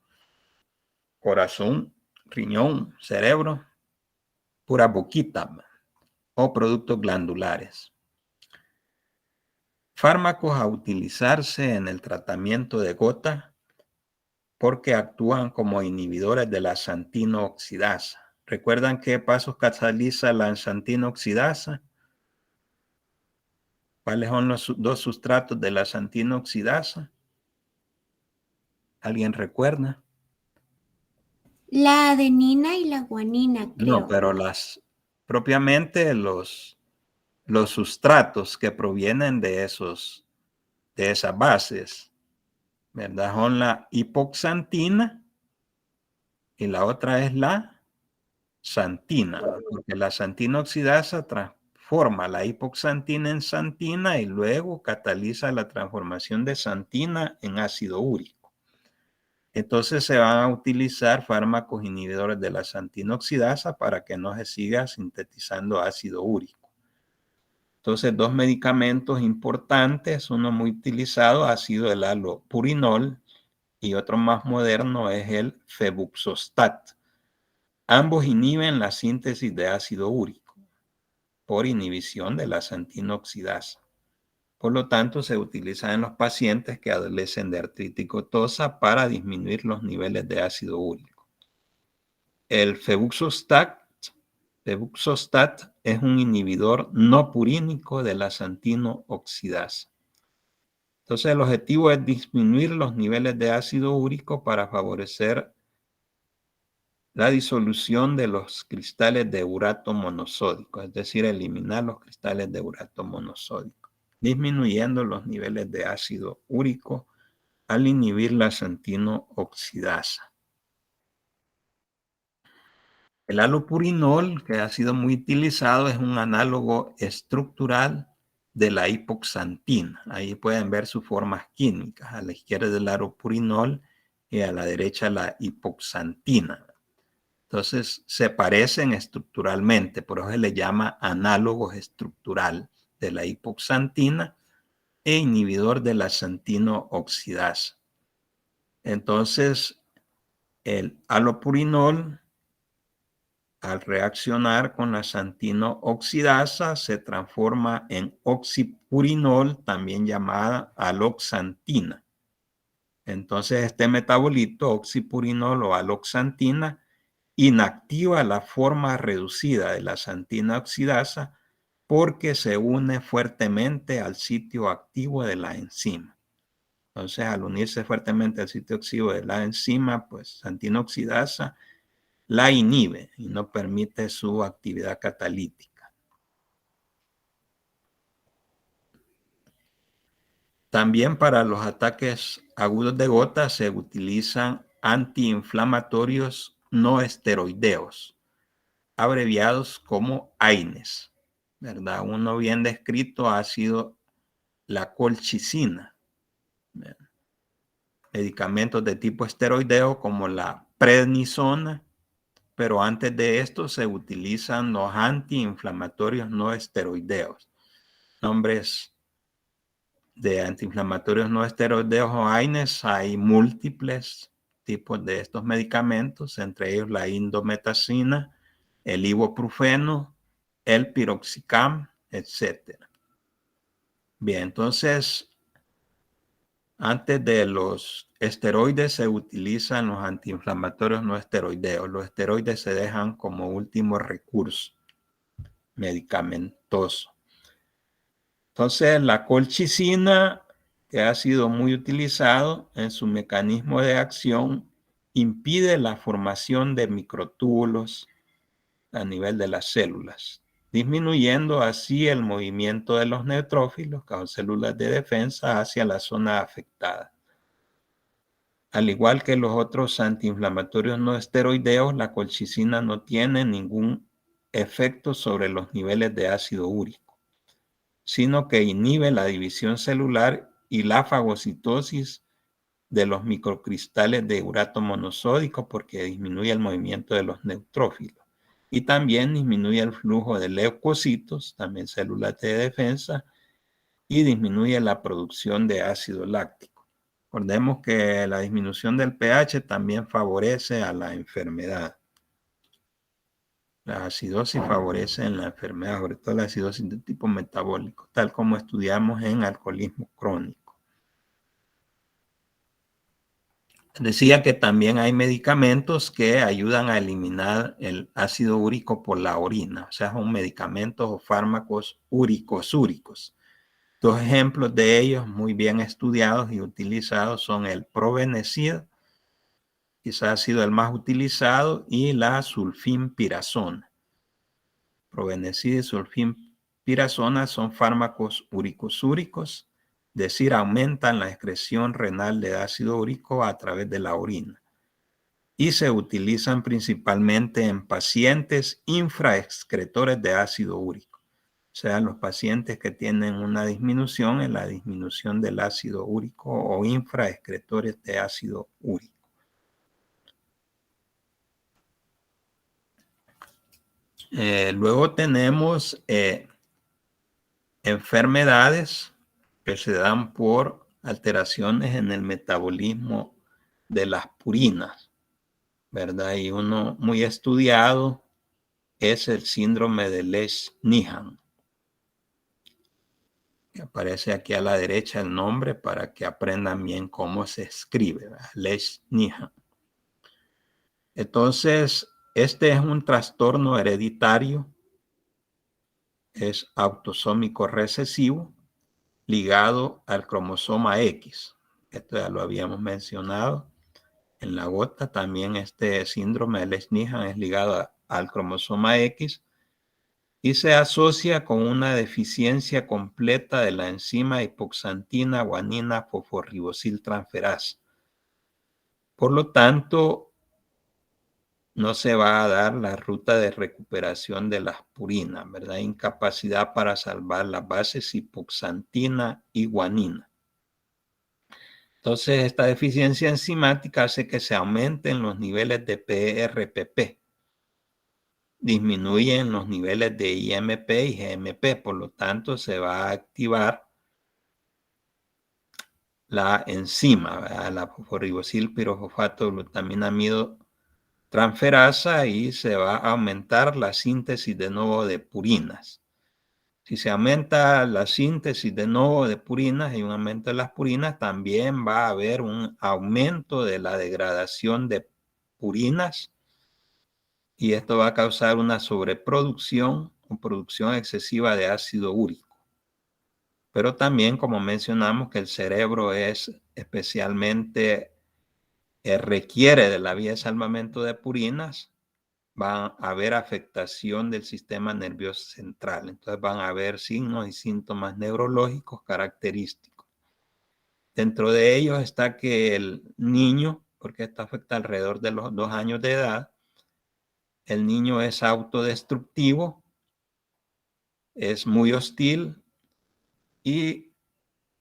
corazón, riñón, cerebro, pura boquita o productos glandulares. Fármacos a utilizarse en el tratamiento de gota porque actúan como inhibidores de la xantina oxidasa. ¿Recuerdan qué pasos cataliza la xantina oxidasa? ¿Cuáles son los dos sustratos de la xantina oxidasa? ¿Alguien recuerda? La adenina y la guanina, creo. No, pero propiamente los sustratos que provienen de esas bases, ¿verdad? Son la hipoxantina y la otra es la xantina, porque la xantina oxidasa transforma la hipoxantina en xantina y luego cataliza la transformación de xantina en ácido úrico. Entonces se van a utilizar fármacos inhibidores de la xantina oxidasa para que no se siga sintetizando ácido úrico. Entonces, dos medicamentos importantes, uno muy utilizado ha sido el allopurinol y otro más moderno es el febuxostat. Ambos inhiben la síntesis de ácido úrico por inhibición de la xantina oxidasa. Por lo tanto, se utiliza en los pacientes que adolecen de artritis gotosa para disminuir los niveles de ácido úrico. El febuxostat es un inhibidor no purínico de la xantina oxidasa. Entonces, el objetivo es disminuir los niveles de ácido úrico para favorecer la disolución de los cristales de urato monosódico, es decir, eliminar los cristales de urato monosódico, disminuyendo los niveles de ácido úrico al inhibir la xantino oxidasa. El halopurinol, que ha sido muy utilizado, es un análogo estructural de la hipoxantina. Ahí pueden ver sus formas químicas. A la izquierda del halopurinol y a la derecha la hipoxantina. Entonces, se parecen estructuralmente, por eso se le llama análogo estructural de la hipoxantina e inhibidor de la xantino oxidasa. Entonces, el halopurinol, al reaccionar con la xantino oxidasa, se transforma en oxipurinol, también llamada aloxantina. Entonces, este metabolito, oxipurinol o aloxantina, inactiva la forma reducida de la xantina oxidasa porque se une fuertemente al sitio activo de la enzima. Entonces, al unirse fuertemente al sitio activo de la enzima, pues xantina oxidasa la inhibe y no permite su actividad catalítica. También para los ataques agudos de gota se utilizan antiinflamatorios no esteroideos, abreviados como AINES, ¿verdad? Uno bien descrito ha sido la colchicina, ¿verdad? Medicamentos de tipo esteroideo como la prednisona, pero antes de esto se utilizan los antiinflamatorios no esteroideos. Nombres de antiinflamatorios no esteroideos o AINES, hay múltiples tipos de estos medicamentos, entre ellos la indometacina, el ibuprofeno, el piroxicam, etc. Bien, entonces, antes de los esteroides se utilizan los antiinflamatorios no esteroideos. Los esteroides se dejan como último recurso medicamentoso. Entonces, la colchicina, que ha sido muy utilizado en su mecanismo de acción, impide la formación de microtúbulos a nivel de las células, disminuyendo así el movimiento de los neutrófilos, que son células de defensa, hacia la zona afectada. Al igual que los otros antiinflamatorios no esteroideos, la colchicina no tiene ningún efecto sobre los niveles de ácido úrico, sino que inhibe la división celular y la fagocitosis de los microcristales de urato monosódico porque disminuye el movimiento de los neutrófilos. Y también disminuye el flujo de leucocitos, también células de defensa, y disminuye la producción de ácido láctico. Recordemos que la disminución del pH también favorece a la enfermedad. La acidosis favorece en la enfermedad, sobre todo la acidosis de tipo metabólico, tal como estudiamos en alcoholismo crónico. Decía que también hay medicamentos que ayudan a eliminar el ácido úrico por la orina, o sea, son medicamentos o fármacos úricos. Dos ejemplos de ellos muy bien estudiados y utilizados son el probenecid, quizás ha sido el más utilizado, y la sulfimpirazona. Probenecid y sulfimpirazona son fármacos úricos, es decir, aumentan la excreción renal de ácido úrico a través de la orina. Y se utilizan principalmente en pacientes infraexcretores de ácido úrico, o sea, los pacientes que tienen una disminución en la disminución del ácido úrico o infraexcretores de ácido úrico. Luego tenemos enfermedades que se dan por alteraciones en el metabolismo de las purinas, ¿verdad? Y uno muy estudiado es el síndrome de Lesch-Nyhan. Aparece aquí a la derecha el nombre para que aprendan bien cómo se escribe, Lesch-Nyhan. Entonces, este es un trastorno hereditario, es autosómico recesivo, ligado al cromosoma X. Esto ya lo habíamos mencionado. En la gota también este síndrome de Lesch-Nyhan es ligado al cromosoma X y se asocia con una deficiencia completa de la enzima hipoxantina guanina fosforibosiltransferasa. Por lo tanto, no se va a dar la ruta de recuperación de las purinas, ¿verdad? Incapacidad para salvar las bases hipoxantina y guanina. Entonces, esta deficiencia enzimática hace que se aumenten los niveles de PRPP, disminuyen los niveles de IMP y GMP, por lo tanto, se va a activar la enzima, ¿verdad? La fosforibosilpirofosfato-glutaminamido transferasa y se va a aumentar la síntesis de nuevo de purinas. Si se aumenta la síntesis de nuevo de purinas y un aumento de las purinas, también va a haber un aumento de la degradación de purinas y esto va a causar una sobreproducción o producción excesiva de ácido úrico. Pero también, como mencionamos, que el cerebro es especialmente requiere de la vía de salvamento de purinas, va a haber afectación del sistema nervioso central. Entonces van a haber signos y síntomas neurológicos característicos. Dentro de ellos está que el niño, porque esto afecta alrededor de los 2 años de edad, el niño es autodestructivo, es muy hostil y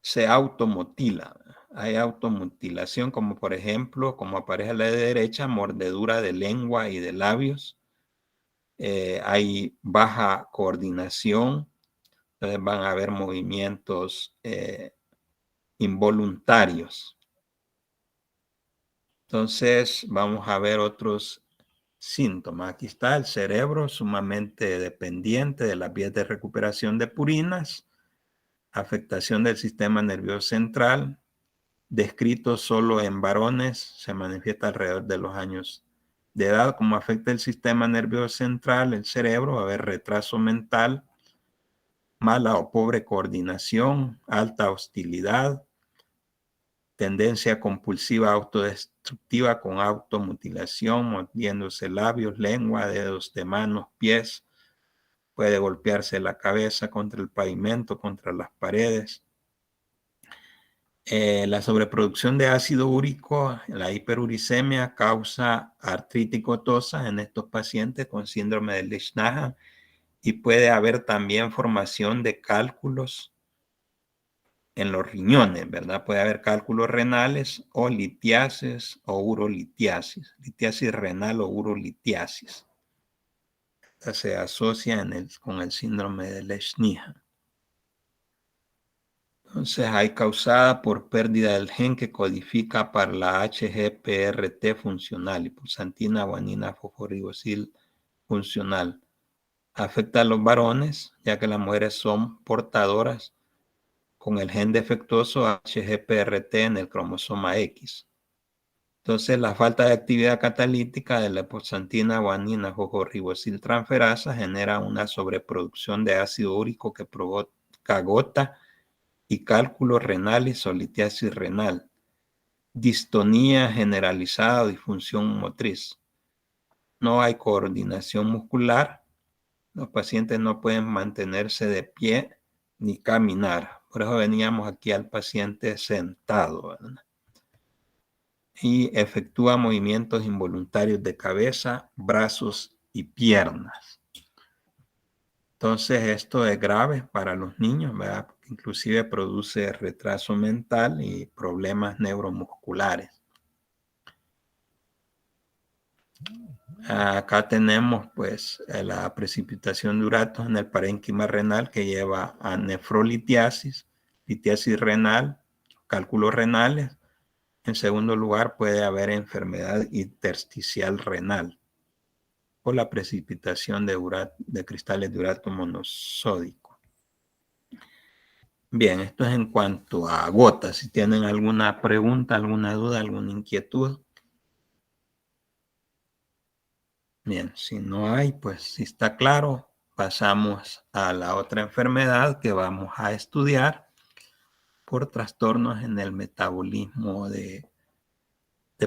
se automutila. Hay automutilación, como por ejemplo, como aparece a la derecha, mordedura de lengua y de labios. Hay baja coordinación, entonces van a haber movimientos involuntarios. Entonces vamos a ver otros síntomas. Aquí está el cerebro sumamente dependiente de las vías de recuperación de purinas, afectación del sistema nervioso central, descrito solo en varones, se manifiesta alrededor de los años de edad. Como afecta el sistema nervioso central, el cerebro, va a haber retraso mental, mala o pobre coordinación, alta hostilidad, tendencia compulsiva autodestructiva con automutilación, mordiéndose labios, lengua, dedos de manos, pies. Puede golpearse la cabeza contra el pavimento, contra las paredes. La sobreproducción de ácido úrico, la hiperuricemia, causa artritis gotosa en estos pacientes con síndrome de Lesch-Nyhan y puede haber también formación de cálculos en los riñones, ¿verdad? Puede haber cálculos renales o litiasis o urolitiasis, litiasis renal o urolitiasis. Se asocia con el síndrome de Lesch-Nyhan. Entonces hay causada por pérdida del gen que codifica para la HGPRT funcional, hipoxantina guanina fosforibosil funcional. Afecta a los varones, ya que las mujeres son portadoras con el gen defectuoso HGPRT en el cromosoma X. Entonces, la falta de actividad catalítica de la hipoxantina guanina fosforibosiltransferasa genera una sobreproducción de ácido úrico que provoca gota y cálculos renales o litiasis renal, distonía generalizada o disfunción motriz. No hay coordinación muscular. Los pacientes no pueden mantenerse de pie ni caminar. Por eso veníamos aquí al paciente sentado, ¿verdad? Y efectúa movimientos involuntarios de cabeza, brazos y piernas. Entonces esto es grave para los niños, ¿verdad? Inclusive produce retraso mental y problemas neuromusculares. Acá tenemos pues la precipitación de uratos en el parénquima renal que lleva a nefrolitiasis, litiasis renal, cálculos renales. En segundo lugar puede haber enfermedad intersticial renal o la precipitación de cristales de urato monosódico. Bien, esto es en cuanto a gotas. Si tienen alguna pregunta, alguna duda, alguna inquietud. Bien, si no hay, pues si está claro, pasamos a la otra enfermedad que vamos a estudiar, por trastornos en el metabolismo de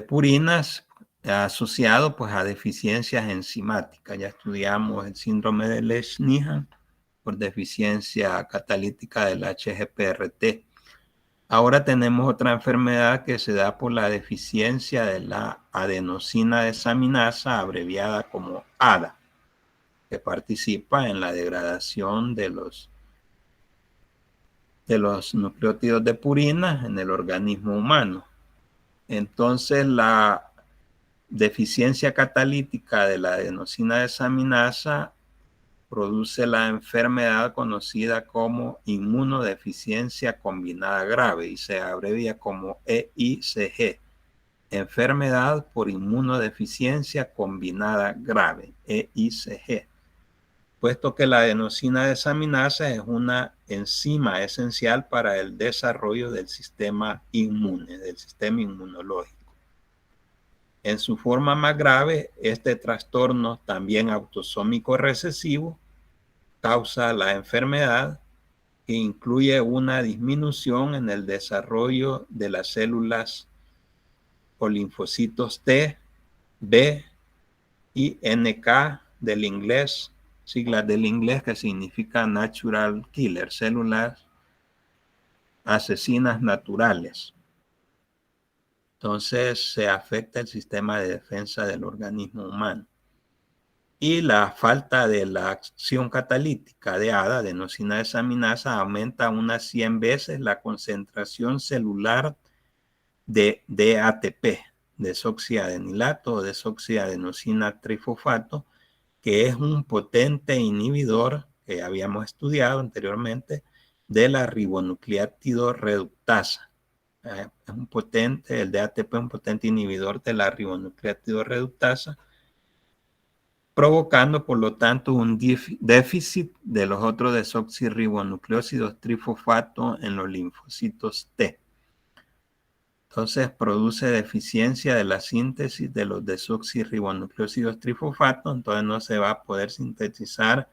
purinas asociado pues a deficiencias enzimáticas. Ya estudiamos el síndrome de Lesch-Nyhan por deficiencia catalítica del HGPRT. Ahora tenemos otra enfermedad que se da por la deficiencia de la adenosina desaminasa, abreviada como ADA, que participa en la degradación de los nucleótidos de purina en el organismo humano. Entonces, la deficiencia catalítica de la adenosina desaminasa produce la enfermedad conocida como inmunodeficiencia combinada grave y se abrevia como EICG, enfermedad por inmunodeficiencia combinada grave, EICG, puesto que la adenosina desaminasa es una enzima esencial para el desarrollo del sistema inmune, del sistema inmunológico. En su forma más grave, este trastorno, también autosómico recesivo, causa la enfermedad e incluye una disminución en el desarrollo de las células o linfocitos T, B y NK del inglés, siglas del inglés que significa natural killer, células asesinas naturales. Entonces se afecta el sistema de defensa del organismo humano. Y la falta de la acción catalítica de ADA, adenosina desaminasa, aumenta unas 100 veces la concentración celular de DATP, desoxiadenilato o desoxiadenosina trifosfato, que es un potente inhibidor que habíamos estudiado anteriormente de la ribonucleátido reductasa. Es un potente, el DATP es un potente inhibidor de la ribonucleátido reductasa, provocando por lo tanto un déficit de los otros desoxirribonucleósidos trifosfato en los linfocitos T. Entonces produce deficiencia de la síntesis de los desoxirribonucleósidos trifosfato, entonces no se va a poder sintetizar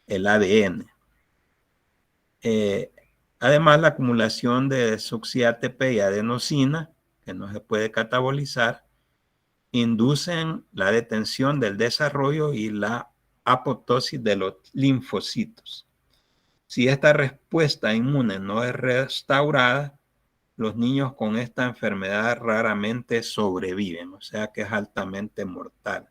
el ADN. Además, la acumulación de desoxi-ATP y adenosina, que no se puede catabolizar, inducen la detención del desarrollo y la apoptosis de los linfocitos. Si esta respuesta inmune no es restaurada, los niños con esta enfermedad raramente sobreviven, o sea que es altamente mortal.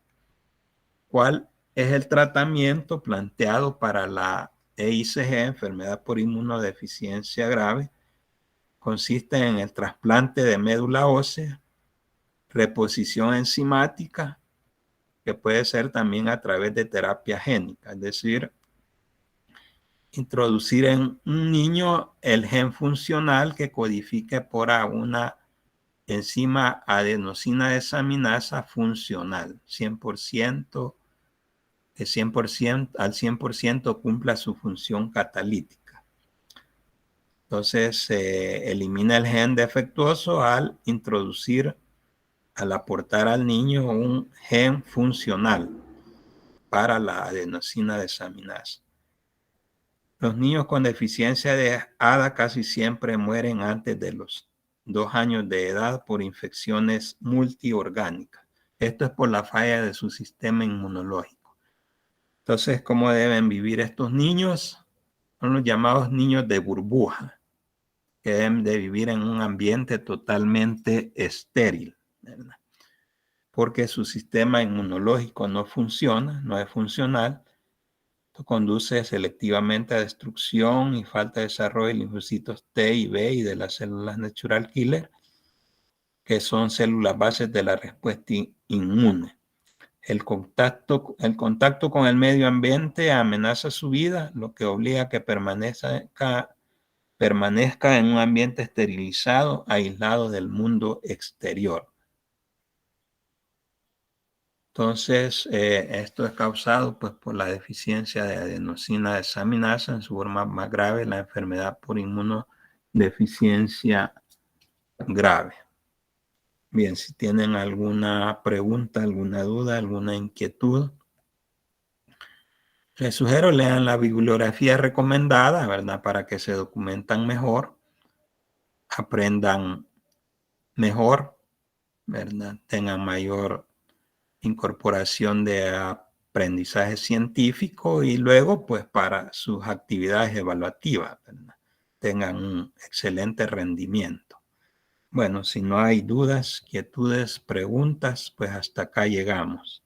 ¿Cuál es el tratamiento planteado para la EICG, enfermedad por inmunodeficiencia grave? Consiste en el trasplante de médula ósea, reposición enzimática, que puede ser también a través de terapia génica, es decir, introducir en un niño el gen funcional que codifique por una enzima adenosina desaminasa funcional, 100%, que 100%, al 100% cumpla su función catalítica. Entonces se elimina el gen defectuoso al aportar al niño un gen funcional para la adenosina desaminasa. Los niños con deficiencia de ADA casi siempre mueren antes de los 2 años de edad por infecciones multiorgánicas. Esto es por la falla de su sistema inmunológico. Entonces, ¿cómo deben vivir estos niños? Son los llamados niños de burbuja, que deben de vivir en un ambiente totalmente estéril, ¿verdad? Porque su sistema inmunológico no funciona, no es funcional. Esto conduce selectivamente a destrucción y falta de desarrollo de linfocitos T y B y de las células natural killer, que son células bases de la respuesta inmune. El contacto con el medio ambiente amenaza su vida, lo que obliga a que permanezca en un ambiente esterilizado, aislado del mundo exterior. Entonces, esto es causado pues, por la deficiencia de adenosina desaminasa, en su forma más grave, la enfermedad por inmunodeficiencia grave. Bien, si tienen alguna pregunta, alguna duda, alguna inquietud, les sugiero lean la bibliografía recomendada, ¿verdad? Para que se documentan mejor. aprendan mejor, ¿verdad? Tengan mayor incorporación de aprendizaje científico y luego, pues, para sus actividades evaluativas, ¿verdad? Tengan un excelente rendimiento. Bueno, si no hay dudas, quietudes, preguntas, pues hasta acá llegamos.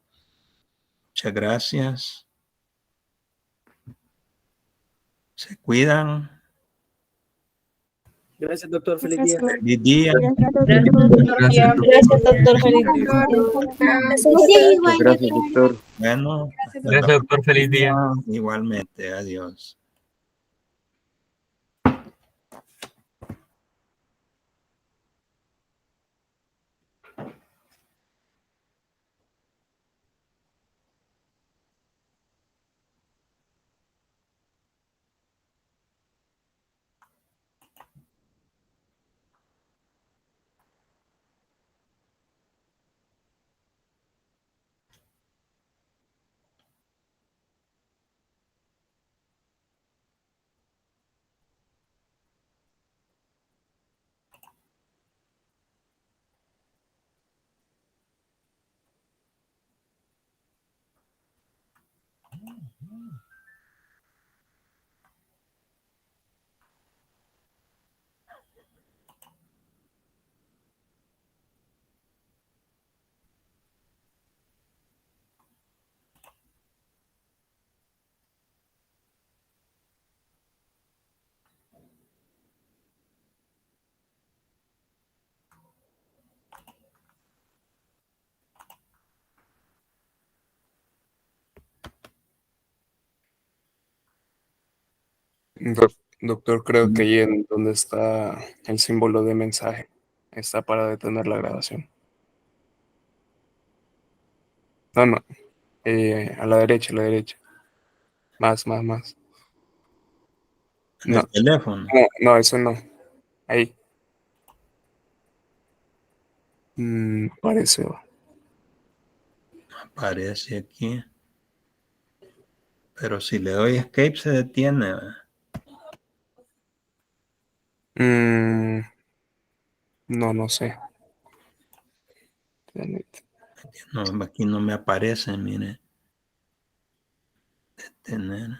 Muchas gracias. Se cuidan. Gracias, doctor. Feliz día. Feliz día. Gracias, doctor. Feliz día. Sí, igual, Gracias, doctor. doctor. Bueno, Gracias, doctor. Feliz día. igualmente. Adiós. Doctor, creo que ahí en donde está el símbolo de mensaje está para detener la grabación. No, no, a la derecha, a la derecha. Más. En No, el teléfono. no, eso no. Ahí. Parece. Aparece aquí. Pero si le doy escape se detiene. No sé. No, aquí no me aparece, mire. Detener.